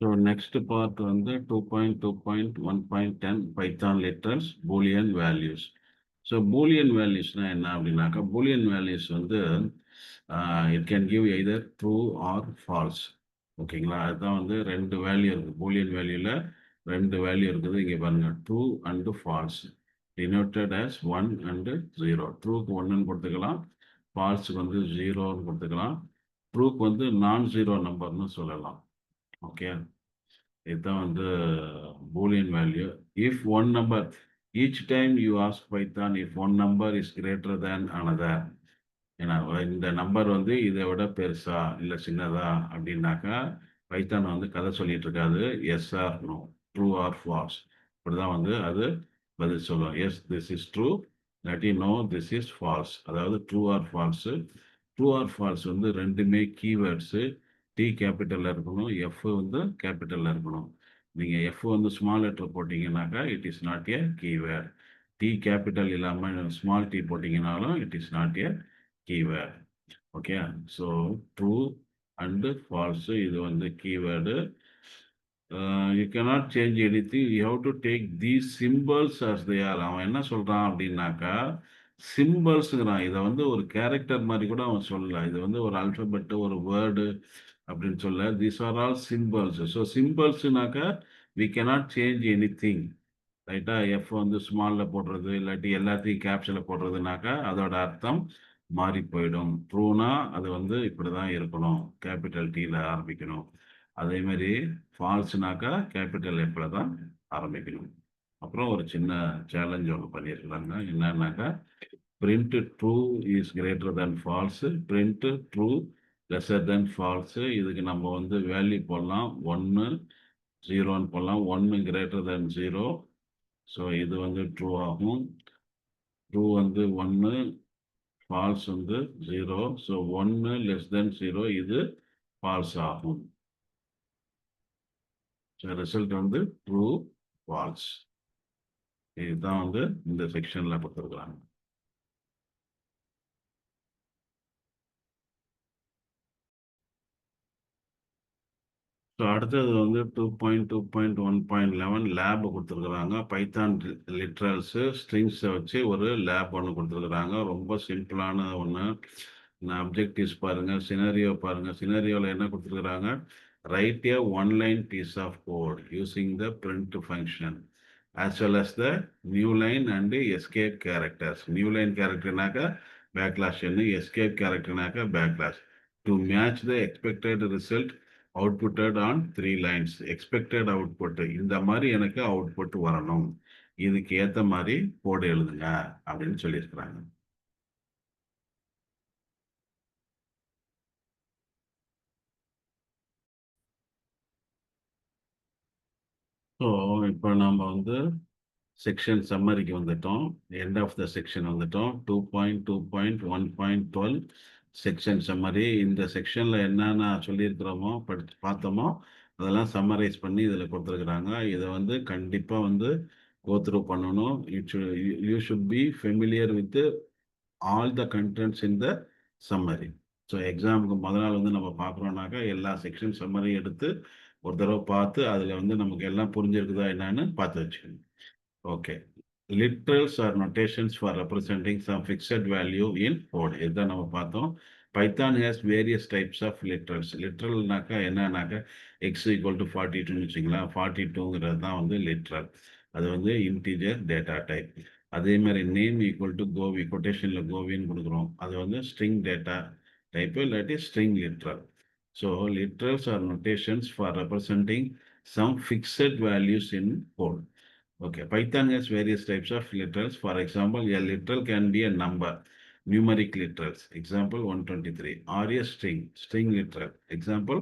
ஸோ நெக்ஸ்ட் பார்ட் வந்து 2.2.1.10 Python literals Boolean values. So Boolean வேல்யூஸ்னால் என்ன அப்படின்னாக்கா, பூலியன் வேல்யூஸ் வந்து it can give either true or false. ஓகேங்களா, அதுதான் வந்து ரெண்டு வேல்யூ இருக்குது. பூலியன் வேல்யூவில் ரெண்டு வேல்யூ இருக்குது. இங்கே பாருங்கள், true and false, denoted as 1 and 0. ட்ரூக்கு 1ன்னு கொடுத்துக்கலாம், ஃபால்ஸுக்கு வந்து 0ன்னு கொடுத்துக்கலாம், ட்ரூக்கு வந்து நான் ஜீரோ நம்பர்னு சொல்லலாம். ஓகே, இதுதான் வந்து Boolean value. If one number, each time you ask Python if one number is greater than another, ஏன்னா இந்த நம்பர் வந்து இதை விட பெருசா இல்லை சின்னதா அப்படின்னாக்கா பைத்தான் வந்து கதை சொல்லிட்டு இருக்காது. Yes or no, true or false, இப்படிதான் வந்து அது பதில் சொல்லும். எஸ் திஸ் இஸ் ட்ரூ, இல்லாட்டி நோ திஸ் இஸ் ஃபால்ஸ். அதாவது true or false. True or false வந்து ரெண்டுமே கீவேர்ட்ஸு. டி கேபிட்டலில் இருக்கணும், எஃப் வந்து கேபிட்டலில் இருக்கணும். நீங்கள் எஃப் வந்து ஸ்மால் லெட்டர் போட்டிங்கன்னாக்கா it is not a keyword. T capital இல்லாமல் ஸ்மால் டி போட்டிங்கனாலும் it is not a keyword. Okay, so true and false, இது வந்து keyword. You cannot change anything, you have to take these symbols as they are. அவன் என்ன சொல்றான் அப்படின்னாக்கா, சிம்பிள்ஸுங்கிறான். இதை வந்து ஒரு கேரக்டர் மாதிரி கூட அவன் சொல்லலாம். இது வந்து ஒரு அல்பபெட், ஒரு வேர்டு அப்படின்னு சொல்ல. These are all symbols. So சிம்பிள்ஸ்னாக்கா we cannot change anything. ரைட்டா, எஃப் வந்து ஸ்மாலில் போடுறது இல்லாட்டி எல்லாத்தையும் கேப்ஷனில் போடுறதுனாக்கா அதோட அர்த்தம் மாறி போயிடும். ட்ரூனா அது வந்து இப்படி தான் இருக்கணும், கேபிட்டல் டீயில் ஆரம்பிக்கணும். அதே மாதிரி ஃபால்ஸ்னாக்கா கேபிட்டல் எஃப்ல தான் ஆரம்பிக்கணும். அப்புறம் ஒரு சின்ன சேலஞ்ச் ஒன்று பண்ணியிருக்கிறாங்க. என்னன்னாக்கா, print true is greater than falls, print true lesser than falls. இதுக்கு நம்ம வந்து வேல்யூ போடலாம், 1 0ன்னு போடலாம். 1 கிரேட்டர் தேன் 0, ஸோ இது வந்து ட்ரூ ஆகும். ட்ரூ வந்து 1, ஃபால்ஸ் வந்து 0. ஸோ 1 லெஸ் தென் 0 இது ஃபால்ஸ் ஆகும். ஸோ ரிசல்ட் வந்து ட்ரூ ஃபால்ஸ். இதுதான் வந்து இந்த செக்ஷனில் கொடுத்துருக்குறாங்க. ஸோ அடுத்தது வந்து 2.2.1.11 லேப் கொடுத்துருக்குறாங்க. பைத்தான் லிட்ரல்ஸு ஸ்ட்ரிங்ஸை வச்சு ஒரு லேப் ஒன்று கொடுத்துருக்குறாங்க. ரொம்ப சிம்பிளான ஒன்று. நான் அப்ஜெக்டிவ்ஸ் பாருங்கள், சினரியோ பாருங்கள். சினரியோவில் என்ன கொடுத்துருக்குறாங்க, write a one line piece of code using the print function as well as the new line and escape characters. New line characterனாக்கா பேக்லாஷ், escape characterனாக்கா backslash. To match the expected result outputted on 3 lines. expected output, இந்த மாதிரி எனக்கு output வரணும், இதுக்கு ஏற்ற மாதிரி கோடு எழுதுங்க அப்படின்னு சொல்லியிருக்கிறாங்க. ஸோ இப்போ நம்ம வந்து செக்ஷன் சம்மரிக்கு வந்துட்டோம். எண்ட் ஆஃப் த செக்ஷன் வந்துட்டோம். 2.2.1.12 செக்ஷன் சம்மரி. இந்த செக்ஷனில் என்னென்ன சொல்லியிருக்கிறோமோ பார்த்தோமோ அதெல்லாம் சம்மரைஸ் பண்ணி இதில் கொடுத்துருக்குறாங்க. இதை வந்து கண்டிப்பாக வந்து கோத்ரூ பண்ணணும். You should be familiar with all the contents in the summary. So எக்ஸாமுக்கு முதல் நாள் வந்து நம்ம பார்க்குறோன்னாக்கா எல்லா செக்ஷன் சம்மரியும் எடுத்து ஒரு தடவை பார்த்து அதில் வந்து நமக்கு எல்லாம் புரிஞ்சிருக்குதா என்னன்னு பார்த்து வச்சுக்கணும். Okay, literals are notations for representing some fixed value in code. இதுதான் நம்ம பார்த்தோம். Python has various types of literals. லிட்ரல்னாக்கா என்னன்னாக்கா x equal to 42ன்னு வச்சுங்களா, 42ங்கிறது தான் வந்து லிட்ரல். அது வந்து இன்டீஜர் டேட்டா டைப். அதே மாதிரி நேம் ஈக்குவல் டு கோவி, கொட்டேஷனில் கோவின்னு கொடுக்குறோம், அது வந்து ஸ்ட்ரிங் டேட்டா டைப்பு இல்லாட்டி string literal. So literals are notations for representing some fixed values in code. Okay, Python has various types of literals. For example, a literal can be a number. numeric literals. Example 123. Or a string literal. Example,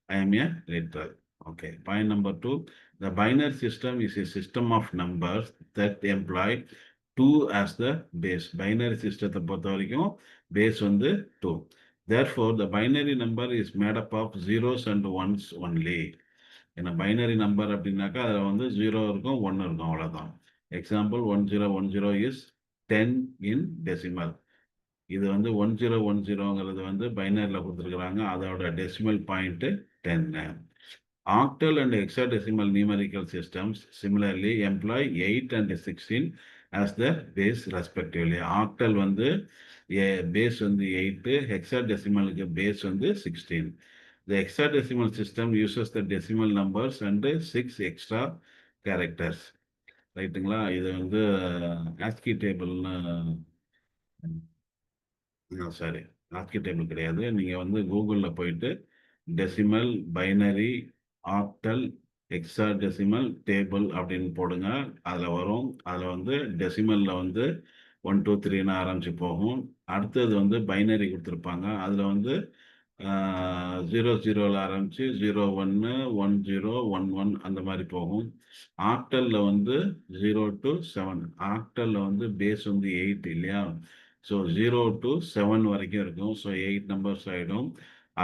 I am a literal. Okay. Point number 2. The binary system is a system of numbers that employ 2 as the base. Binary system பொறுத்த வரைக்கும் base வந்து 2. Therefore, the binary number is made up of zeros and ones only. ஏன்னா binary number அப்படின்னாக்கா அதில் வந்து 0 இருக்கும் 1 இருக்கும் அவ்வளோதான். Example 1010 is 10 in decimal. இது வந்து 1010ங்கிறது வந்து பைனரியில் கொடுத்துருக்குறாங்க. அதோட decimal point 10. Octal and hexadecimal numerical systems similarly employ 8 and 16 as the base respectively. Octal வந்து base வந்து 8, hexadecimalக்கு base வந்து 16. The hexadecimal system uses the decimal numbers and 6 extra characters. ரைட்டுங்களா? இது வந்து ASCII டேபிள்னு சாரி ASCII டேபிள் கிடையாது. நீங்கள் வந்து கூகுளில் போயிட்டு decimal, binary, octal, hexadecimal table அப்படின்னு போடுங்க. அதில் வரும். அதில் வந்து டெசிமலில் வந்து 1 2 3ன்னு ஆரம்பித்து போகும். அடுத்தது வந்து பைனரி கொடுத்துருப்பாங்க. அதில் வந்து 00ல் ஆரம்பித்து 01 10 11 அந்த மாதிரி போகும். ஆக்டலில் வந்து 0 to 7. ஆக்டலில் வந்து பேஸ் வந்து 8 இல்லையா? ஸோ 0 to 7 வரைக்கும் இருக்கும். ஸோ 8 நம்பர்ஸ் ஆகிடும்.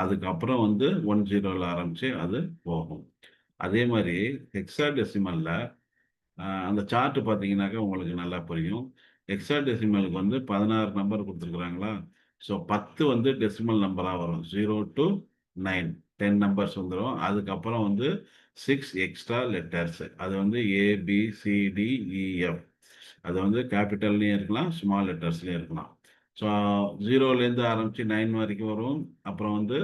அதுக்கப்புறம் வந்து 10ல் ஆரம்பித்து அது போகும். அதே மாதிரி ஹெக்ஸாடெசிமலில் அந்த சார்ட்டு பார்த்தீங்கன்னாக்கா உங்களுக்கு நல்லா புரியும். ஹெக்ஸாடெசிமலுக்கு வந்து 16 நம்பர் கொடுத்துருக்குறாங்களா? ஸோ 10 வந்து டெசிமல் நம்பராக வரும். 0 to 9 10 நம்பர்ஸ் வந்துடும். அதுக்கப்புறம் வந்து 6 எக்ஸ்ட்ரா லெட்டர்ஸ். அது வந்து ABCDEF. அது வந்து கேபிட்டல்லையும் இருக்கலாம், ஸ்மால் லெட்டர்ஸ்லையும் இருக்கலாம். ஸோ 0லேருந்து ஆரம்பித்து 9 வரைக்கும் வரும். அப்புறம் வந்து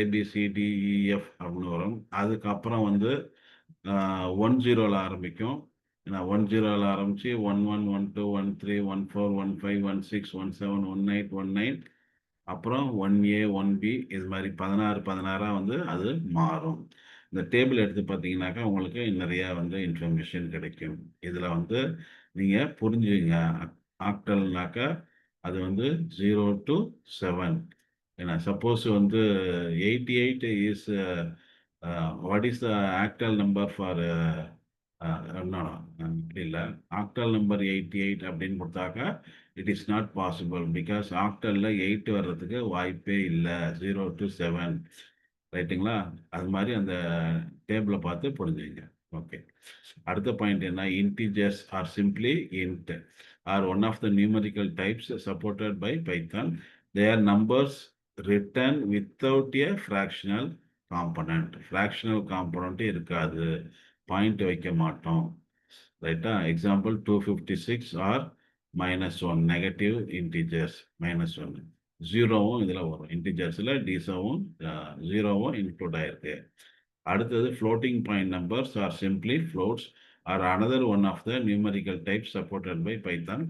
ABCDEF அப்படின்னு வரும். அதுக்கப்புறம் வந்து 10ல் ஆரம்பிக்கும். 10ல் ஆரம்பித்து 11 12 13 14 15 16 17 18 19 அப்புறம் 1A 1B இது மாதிரி 16 வந்து அது மாறும். இந்த டேபிள் எடுத்து பார்த்தீங்கன்னாக்கா உங்களுக்கு நிறையா வந்து இன்ஃபர்மேஷன் கிடைக்கும். இதில் வந்து நீங்கள் புரிஞ்சுங்க. ஆக்டல்னாக்கா அது வந்து 0 to 7. ஏன்னா சப்போஸ் வந்து 88 is what is the octal number for இப்படி இல்லை. ஆக்டல் நம்பர் 88 அப்படின்னு கொடுத்தாக்கா it is not possible. Because ஆக்டலில் 8 வர்றதுக்கு வாய்ப்பே இல்லை. 0 to 7. ரைட்டுங்களா? அது மாதிரி அந்த டேபிளை பார்த்து புரிஞ்சுங்க. ஓகே. அடுத்த பாயிண்ட் என்ன? Integers or simply int are one of the numerical types supported by Python. They are numbers written without a fractional component. Fractional component இருக்காது. பாயிண்ட் வைக்க மாட்டோம். ரைட்டா? Example 256 or -1 negative integers -1. 0வும் இதில் வரும். இன்டிஜர்ஸில் டிசவும் 0வும் இன்க்ளூட் ஆயிருக்கு. அடுத்தது floating point numbers R simply floats are another one of the numerical types supported by Python.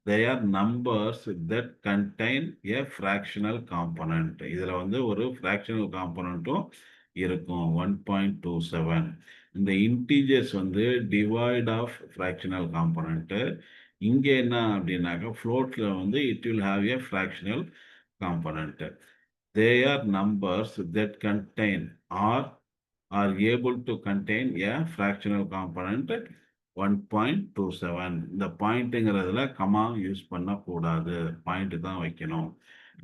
They are numbers that contain a fractional component. இதில் வந்து ஒரு fractional componentம் இருக்கும். 1.27. இந்த இன்டீஜர்ஸ் வந்து டிவைட் ஆஃப் fractional component. இங்கே என்ன அப்படின்னாக்கா ஃப்ளோட்டில் வந்து it will have a fractional component. They are numbers that contain or are able to contain a fractional component 1.27. இந்த பாயிண்ட்டுங்கிறதுல கமா யூஸ் பண்ணக்கூடாது. பாயிண்ட் தான் வைக்கணும்.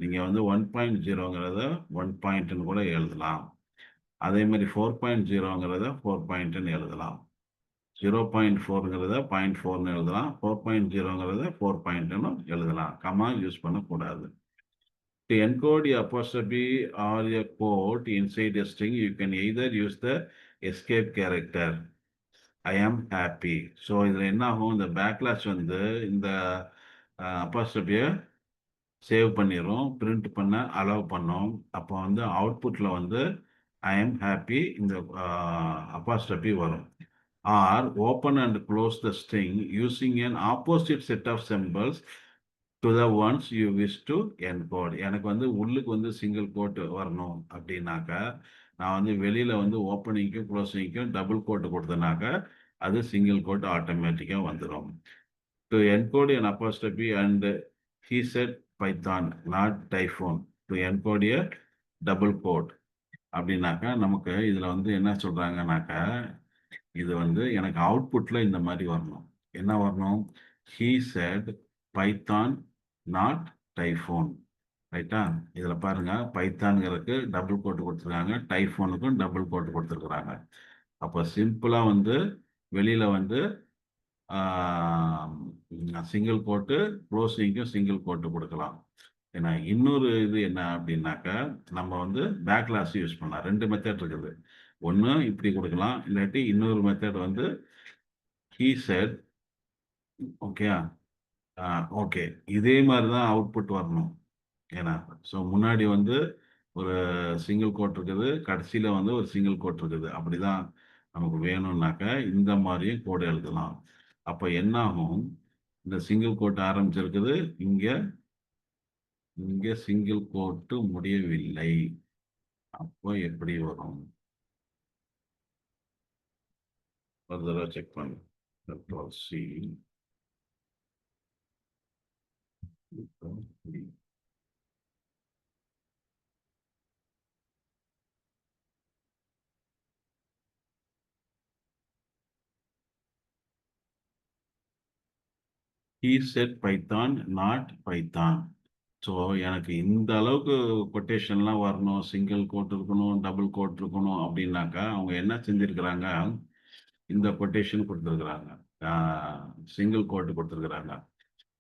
நீங்கள் வந்து 1.0ங்கிறத 1 பாயிண்ட்னு கூட எழுதலாம். அதே மாதிரி 4.0ங்கிறத 4 பாயிண்ட்னு எழுதலாம். 0.4ங்கிறத 0.4ன்னு எழுதலாம். 4.0ங்கிறத 4 பாயிண்ட்னு எழுதலாம். கமா யூஸ் பண்ணக்கூடாது. To encode a apostrophe or a quote inside a string, you can either use the escape character. I am happy. So இதில் என்ன ஆகும்? இந்த பேக்லாஷ் வந்து இந்த அப்போஸ்ட்ரோஃபியை சேவ் பண்ணிடும், பிரிண்ட் பண்ண அலோவ் பண்ணோம். அப்போ வந்து அவுட்புட்டில் வந்து I am happy இந்த அப்போஸ்ட்ரோஃபி வரும். Or open and close the string using an opposite set of symbols to the ones you wish to encode. எனக்கு வந்து உள்ளுக்கு வந்து சிங்கிள் கோட் வரணும் அப்படின்னாக்கா நான் வந்து வெளியில் வந்து ஓப்பனிங்க்கும் க்ளோசிங்க்கும் டபுள் கோட் கொடுத்தனாக்கா அது சிங்கிள் கோட் ஆட்டோமேட்டிக்காக வந்துடும். To encode an apostrophe and he said Python, not Typhoon, to encode a double quote. அப்படின்னாக்கா நமக்கு இதில் வந்து என்ன சொல்கிறாங்கனாக்கா, இது வந்து எனக்கு அவுட்புட்டில் இந்த மாதிரி வரணும். என்ன வரணும்? he said Python, not Typhoon. ரைட்டா? இதில் பாருங்க, பைத்தான்கிறதுக்கு டபுள் கோட் கொடுத்துருக்காங்க, டைஃபோனுக்கும் டபுள் கோட் கொடுத்துருக்குறாங்க. அப்போ சிம்பிளாக வந்து வெளியில் வந்து சிங்கிள் கோட்டு, க்ளோசிங்க்கும் சிங்கிள் கோட்டு கொடுக்கலாம். ஏன்னா இன்னொரு இது என்ன அப்படின்னாக்கா, நம்ம வந்து பேக்லாஸ் யூஸ் பண்ணலாம். 2 மெத்தட் இருக்குது. ஒன்று இப்படி கொடுக்கலாம், இல்லாட்டி இன்னொரு மெத்தட் வந்து he said. ஓகே, ஓகே, இதே மாதிரி தான் அவுட்புட் வரணும். ஏன்னா ஸோ முன்னாடி வந்து ஒரு சிங்கிள் கோட் இருக்குது, கடைசியில் வந்து ஒரு சிங்கிள் கோட் இருக்குது. அப்படிதான் நமக்கு வேணும்னாக்க இந்த மாதிரியும் கோடு எழுதலாம். அப்போ என்ன ஆகும்? இந்த சிங்கிள் கோட் ஆரம்பிச்சிருக்குது, இங்கே இங்கே சிங்கிள் கோட்டு முடியவில்லை. அப்போ எப்படி வரும்? ஒரு தடவை செக் பண்ணு. C he said Python, not Python. So எனக்கு இந்த அளவுக்கு கொட்டேஷன்லாம் வரணும், சிங்கிள் கோட் இருக்கணும், டபுள் கோட் இருக்கணும் அப்படின்னாக்கா அவங்க என்ன செஞ்சுருக்கிறாங்க? இந்த கொட்டேஷன் கொடுத்துருக்குறாங்க, சிங்கிள் கோட் கொடுத்துருக்குறாங்க,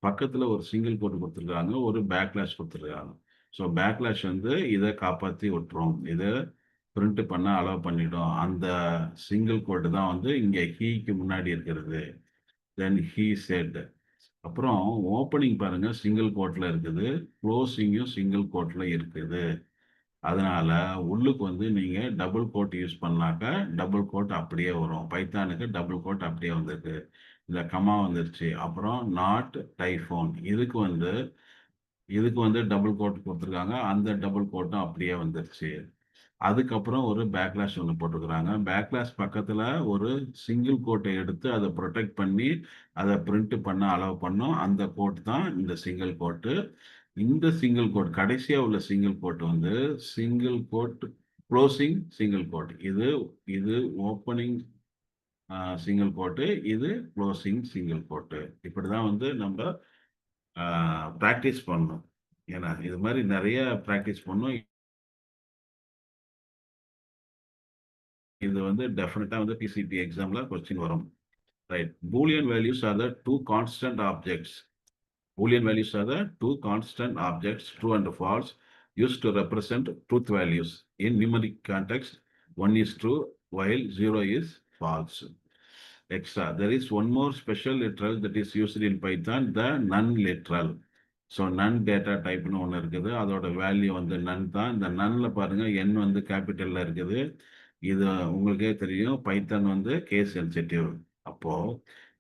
பக்கத்தில் ஒரு சிங்கிள் கோட் கொடுத்துருக்காங்க, ஒரு பேக்லாஷ் கொடுத்துருக்காங்க. ஸோ பேக்லாஷ் வந்து இதை காப்பாற்றி விட்டுரும், இதை பிரிண்ட் பண்ண அலோவ் பண்ணிடும். அந்த சிங்கிள் கோட்டு தான் வந்து இங்கே ஹீக்கு முன்னாடி இருக்கிறது. தென் ஹீ செட். அப்புறம் ஓப்பனிங் பாருங்க, சிங்கிள் கோட்ல இருக்குது, க்ளோசிங்கும் சிங்கிள் கோட்ல இருக்குது. அதனால உள்ளுக்கு வந்து நீங்க டபுள் கோட் யூஸ் பண்ணாக்க டபுள் கோட் அப்படியே வரும். பைத்தானுக்கு டபுள் கோட் அப்படியே வந்திருக்கு. இந்த கமா வந்துருச்சு. அப்புறம் நாட் டைஃபோன், இதுக்கு வந்து டபுள் கோட் கொடுத்துருக்காங்க, அந்த டபுள் கோட்டும் அப்படியே வந்துருச்சு. அதுக்கப்புறம் ஒரு பேக்லாஷ் ஒன்று போட்டுக்கிறாங்க. பேக்லாஷ் பக்கத்தில் ஒரு சிங்கிள் கோட்டை எடுத்து அதை ப்ரொடெக்ட் பண்ணி அதை பிரிண்ட் பண்ண அலோவ் பண்ணும். அந்த கோட் தான் இந்த சிங்கிள் கோட்டு. இந்த சிங்கிள் கோட், கடைசியாக உள்ள சிங்கிள் கோட் வந்து single quote closing single quote. இது இது ஓப்பனிங் சிங்கிள் கோட்டு, இது க்ளோசிங் சிங்கிள் கோட்டு. இப்படி தான் வந்து நம்ம ப்ராக்டிஸ் பண்ணணும். ஏன்னா இது மாதிரி நிறைய ப்ராக்டிஸ் பண்ணணும். இது வந்து டெஃபினட்டா வந்து பிசிடி எக்ஸாம்ல கொஸ்டின் வரும். Right. Boolean values are the two constant objects. Boolean values are the two constant objects, true and false, used to represent truth values. In numeric context, one is true while zero is false. Extra. There is one more special literal that is used in Python, the non-literal. So none data டைப்னு ஒன்று இருக்குது, அதோட value வந்து நன் தான். இந்த நன்ல பாருங்க, என் வந்து கேபிட்டல்ல இருக்குது. இது உங்களுக்கே தெரியும், பைத்தான் வந்து கேஸ் சென்சிட்டிவ். அப்போ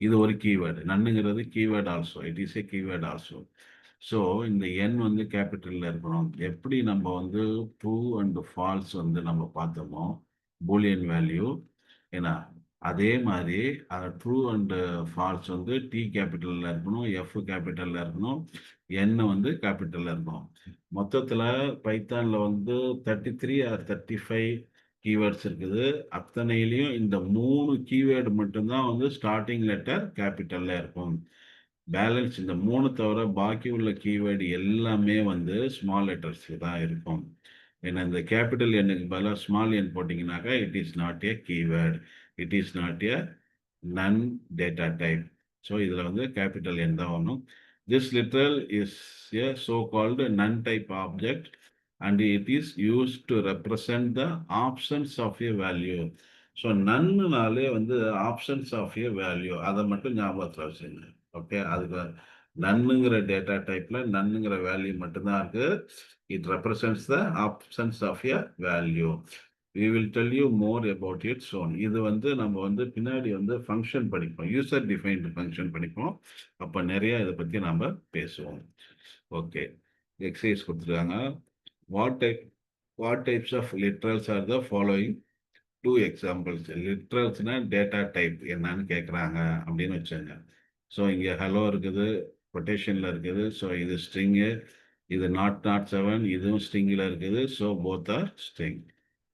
இது ஒரு கீவேர்டு. நன்னுங்கிறது keyword also, it is a keyword also. So இந்த என் வந்து கேபிட்டல்ல இருக்கணும். எப்படி நம்ம வந்து ட்ரூ அண்ட் ஃபால்ஸ் வந்து நம்ம பார்த்தோமோ பூலியன் வேல்யூ, ஏன்னா அதே மாதிரி ட்ரூ அண்ட் ஃபால்ஸ் வந்து டி கேபிட்டல்ல இருக்கணும், எஃப் கேபிட்டல்ல இருக்கணும், என் வந்து கேபிட்டல்ல இருக்கணும். மொத்தத்தில் பைத்தான்ல வந்து 33 ஆர் 35 கீவேர்ட்ஸ் இருக்குது. அத்தனையிலையும் இந்த 3 கீவேர்டு மட்டும்தான் வந்து ஸ்டார்டிங் லெட்டர் கேபிட்டல்ல இருக்கும். பேலன்ஸ் இந்த 3 தவிர பாக்கி உள்ள கீவேர்டு எல்லாமே வந்து ஸ்மால் லெட்டர்ஸ் தான் இருக்கும். ஏன்னா இந்த கேபிட்டல் எண்ணுக்கு பதிலாக ஸ்மால் எண் போட்டிங்கனாக்கா it is not a keyword, it is not a none data type. So இதில் வந்து கேபிட்டல் எண் தான் வரணும். This literal is a so called none type object and it is used to represent the options of a value. So நன்னுனாலே வந்து options of a value, அதை மட்டும் ஞாபகத்தில் வச்சுங்க. ஓகே, அதுக்கு நன்னுங்கிற டேட்டா டைப்ல நன்னுங்கிற வேல்யூ மட்டும்தான் இருக்கு. It represents the options of a value. we will tell you more about it soon. இது வந்து நம்ம வந்து பின்னாடி வந்து ஃபங்க்ஷன் படிப்போம், யூசர் டிஃபைன்டு ஃபங்க்ஷன் படிப்போம். அப்போ நிறைய இதை பற்றி நம்ம பேசுவோம். ஓகே, எக்ஸசைஸ் கொடுத்துருக்காங்க. What types of literals are the following? 2 examples. லிட்ரல்ஸ்னா டேட்டா டைப் என்னன்னு கேட்குறாங்க அப்படின்னு வச்சுங்க. ஸோ இங்கே ஹலோ இருக்குது, கொட்டேஷனில் இருக்குது. ஸோ இது ஸ்ட்ரிங்கு, இது நாட் நாட் 7, இதுவும் ஸ்ட்ரிங்கில் இருக்குது. So both are string.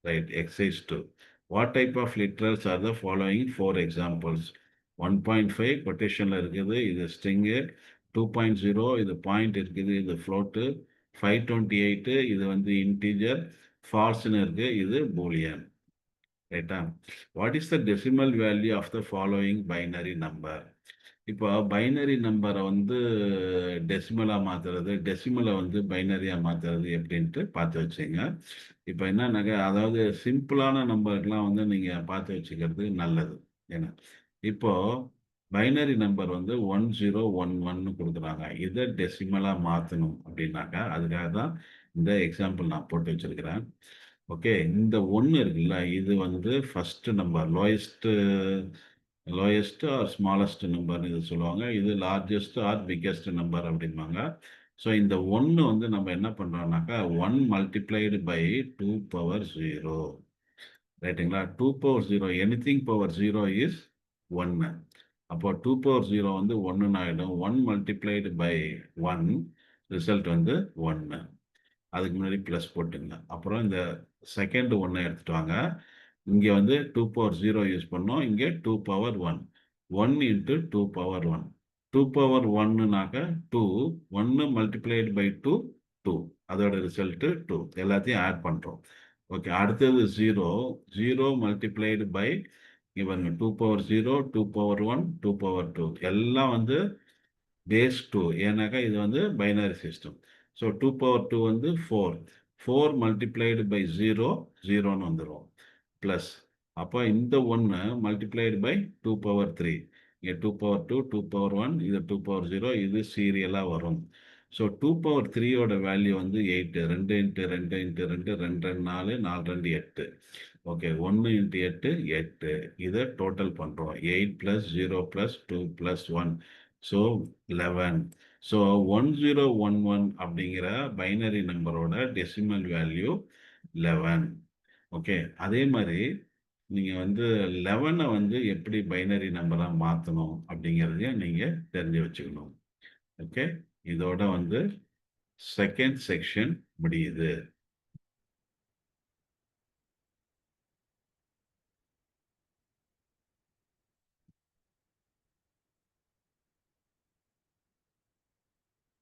Right. Exercise 2. What type of literals are the following 4 examples? 1.5 கொட்டேஷனில் இருக்குது, இது ஸ்ட்ரிங்கு. 2.0 இது பாயிண்ட் இருக்குது, இது ஃப்ளோட்டு. 528 இது வந்து இன்டீஜர். ஃபால்ஸ்னு இருக்கு, இது பூலியன். ரைட்டா? What is the decimal value of the following binary number? இப்போ பைனரி நம்பரை வந்து டெசிமலாக மாற்றுறது, டெசிமலை வந்து பைனரியாக மாற்றுறது எப்படின்ட்டு பார்த்து வச்சுங்க. இப்போ என்னன்னாக்க, அதாவது சிம்பிளான நம்பருக்கெலாம் வந்து நீங்கள் பார்த்து வச்சுக்கிறது நல்லது. ஏன்னா இப்போ பைனரி நம்பர் வந்து 1011 கொடுக்குறாங்க. இதை டெசிமலாக மாற்றணும் அப்படின்னாக்கா அதுக்காக தான் இந்த எக்ஸாம்பிள் நான் போட்டு வச்சிருக்கிறேன். ஓகே, இந்த 1 இருக்குல்ல, இது வந்து first number, lowest or smallest நம்பர்னு இது சொல்லுவாங்க. இது லார்ஜஸ்ட் ஆர் பிக்கெஸ்ட் நம்பர் அப்படிம்பாங்க. ஸோ இந்த 1 வந்து நம்ம என்ன பண்ணுறோம்னாக்கா 1 மல்டிப்ளைடு பை 2 பவர் 0. ரைட்டுங்களா? 2 பவர் 0, எனிதிங் பவர் 0 இஸ் 1. அப்போ 2 பவர் 0 வந்து 1 ஆகிடும். 1 மல்டிப்ளைடு பை 1, ரிசல்ட் வந்து 1. அதுக்கு முன்னாடி ப்ளஸ் போட்டுங்க. அப்புறம் இந்த செகண்ட் 1 எடுத்துட்டு வாங்க. இங்கே வந்து 2 பவர் 0 யூஸ் பண்ணோம். இங்கே 2 பவர் 1. 1 into 2 power 1. 2 பவர் 1னாக்க 2. 1 மல்டிப்ளைடு பை 2, 2. அதோட ரிசல்ட்டு 2. எல்லாத்தையும் ஆட் பண்ணுறோம். ஓகே, அடுத்தது 0. 0 மல்டிப்ளைடு பை, இங்கே பாருங்க, 2 பவர் 0, 2 பவர் 1, 2 பவர் 2. எல்லாம் வந்து பேஸ் 2. ஏன்னாக்கா இது வந்து பைனரி சிஸ்டம். ஸோ 2 பவர் 2 வந்து 4. 4 மல்டிப்ளைடு பை 0, 0ன்னு வந்துடும். ப்ளஸ், அப்போ இந்த 1 மல்டிப்ளைடு பை 2 பவர் 3. இங்கே 2 பவர் 2, 2 பவர் 1, இது 2 பவர் 0, இது சீரியலாக வரும். ஸோ 2 பவர் 3யோட வேல்யூ வந்து 8. 2 இன்ட்டு 2 இன்ட்டு 2, 2 4, 4 2 8. Okay, 1 into 8, 8. இதை டோட்டல் பண்ணுறோம். 8 plus 0 plus 2 plus 1. So 11. So 1011 அப்படிங்கிற பைனரி நம்பரோட டெசிமல் வேல்யூ 11. ஓகே, அதே மாதிரி நீங்கள் வந்து 11 வந்து எப்படி பைனரி நம்பராக மாற்றணும் அப்படிங்கிறதையும் நீங்கள் தெரிஞ்சு வச்சுக்கணும். ஓகே, இதோட வந்து செகண்ட் செக்ஷன் முடியுது.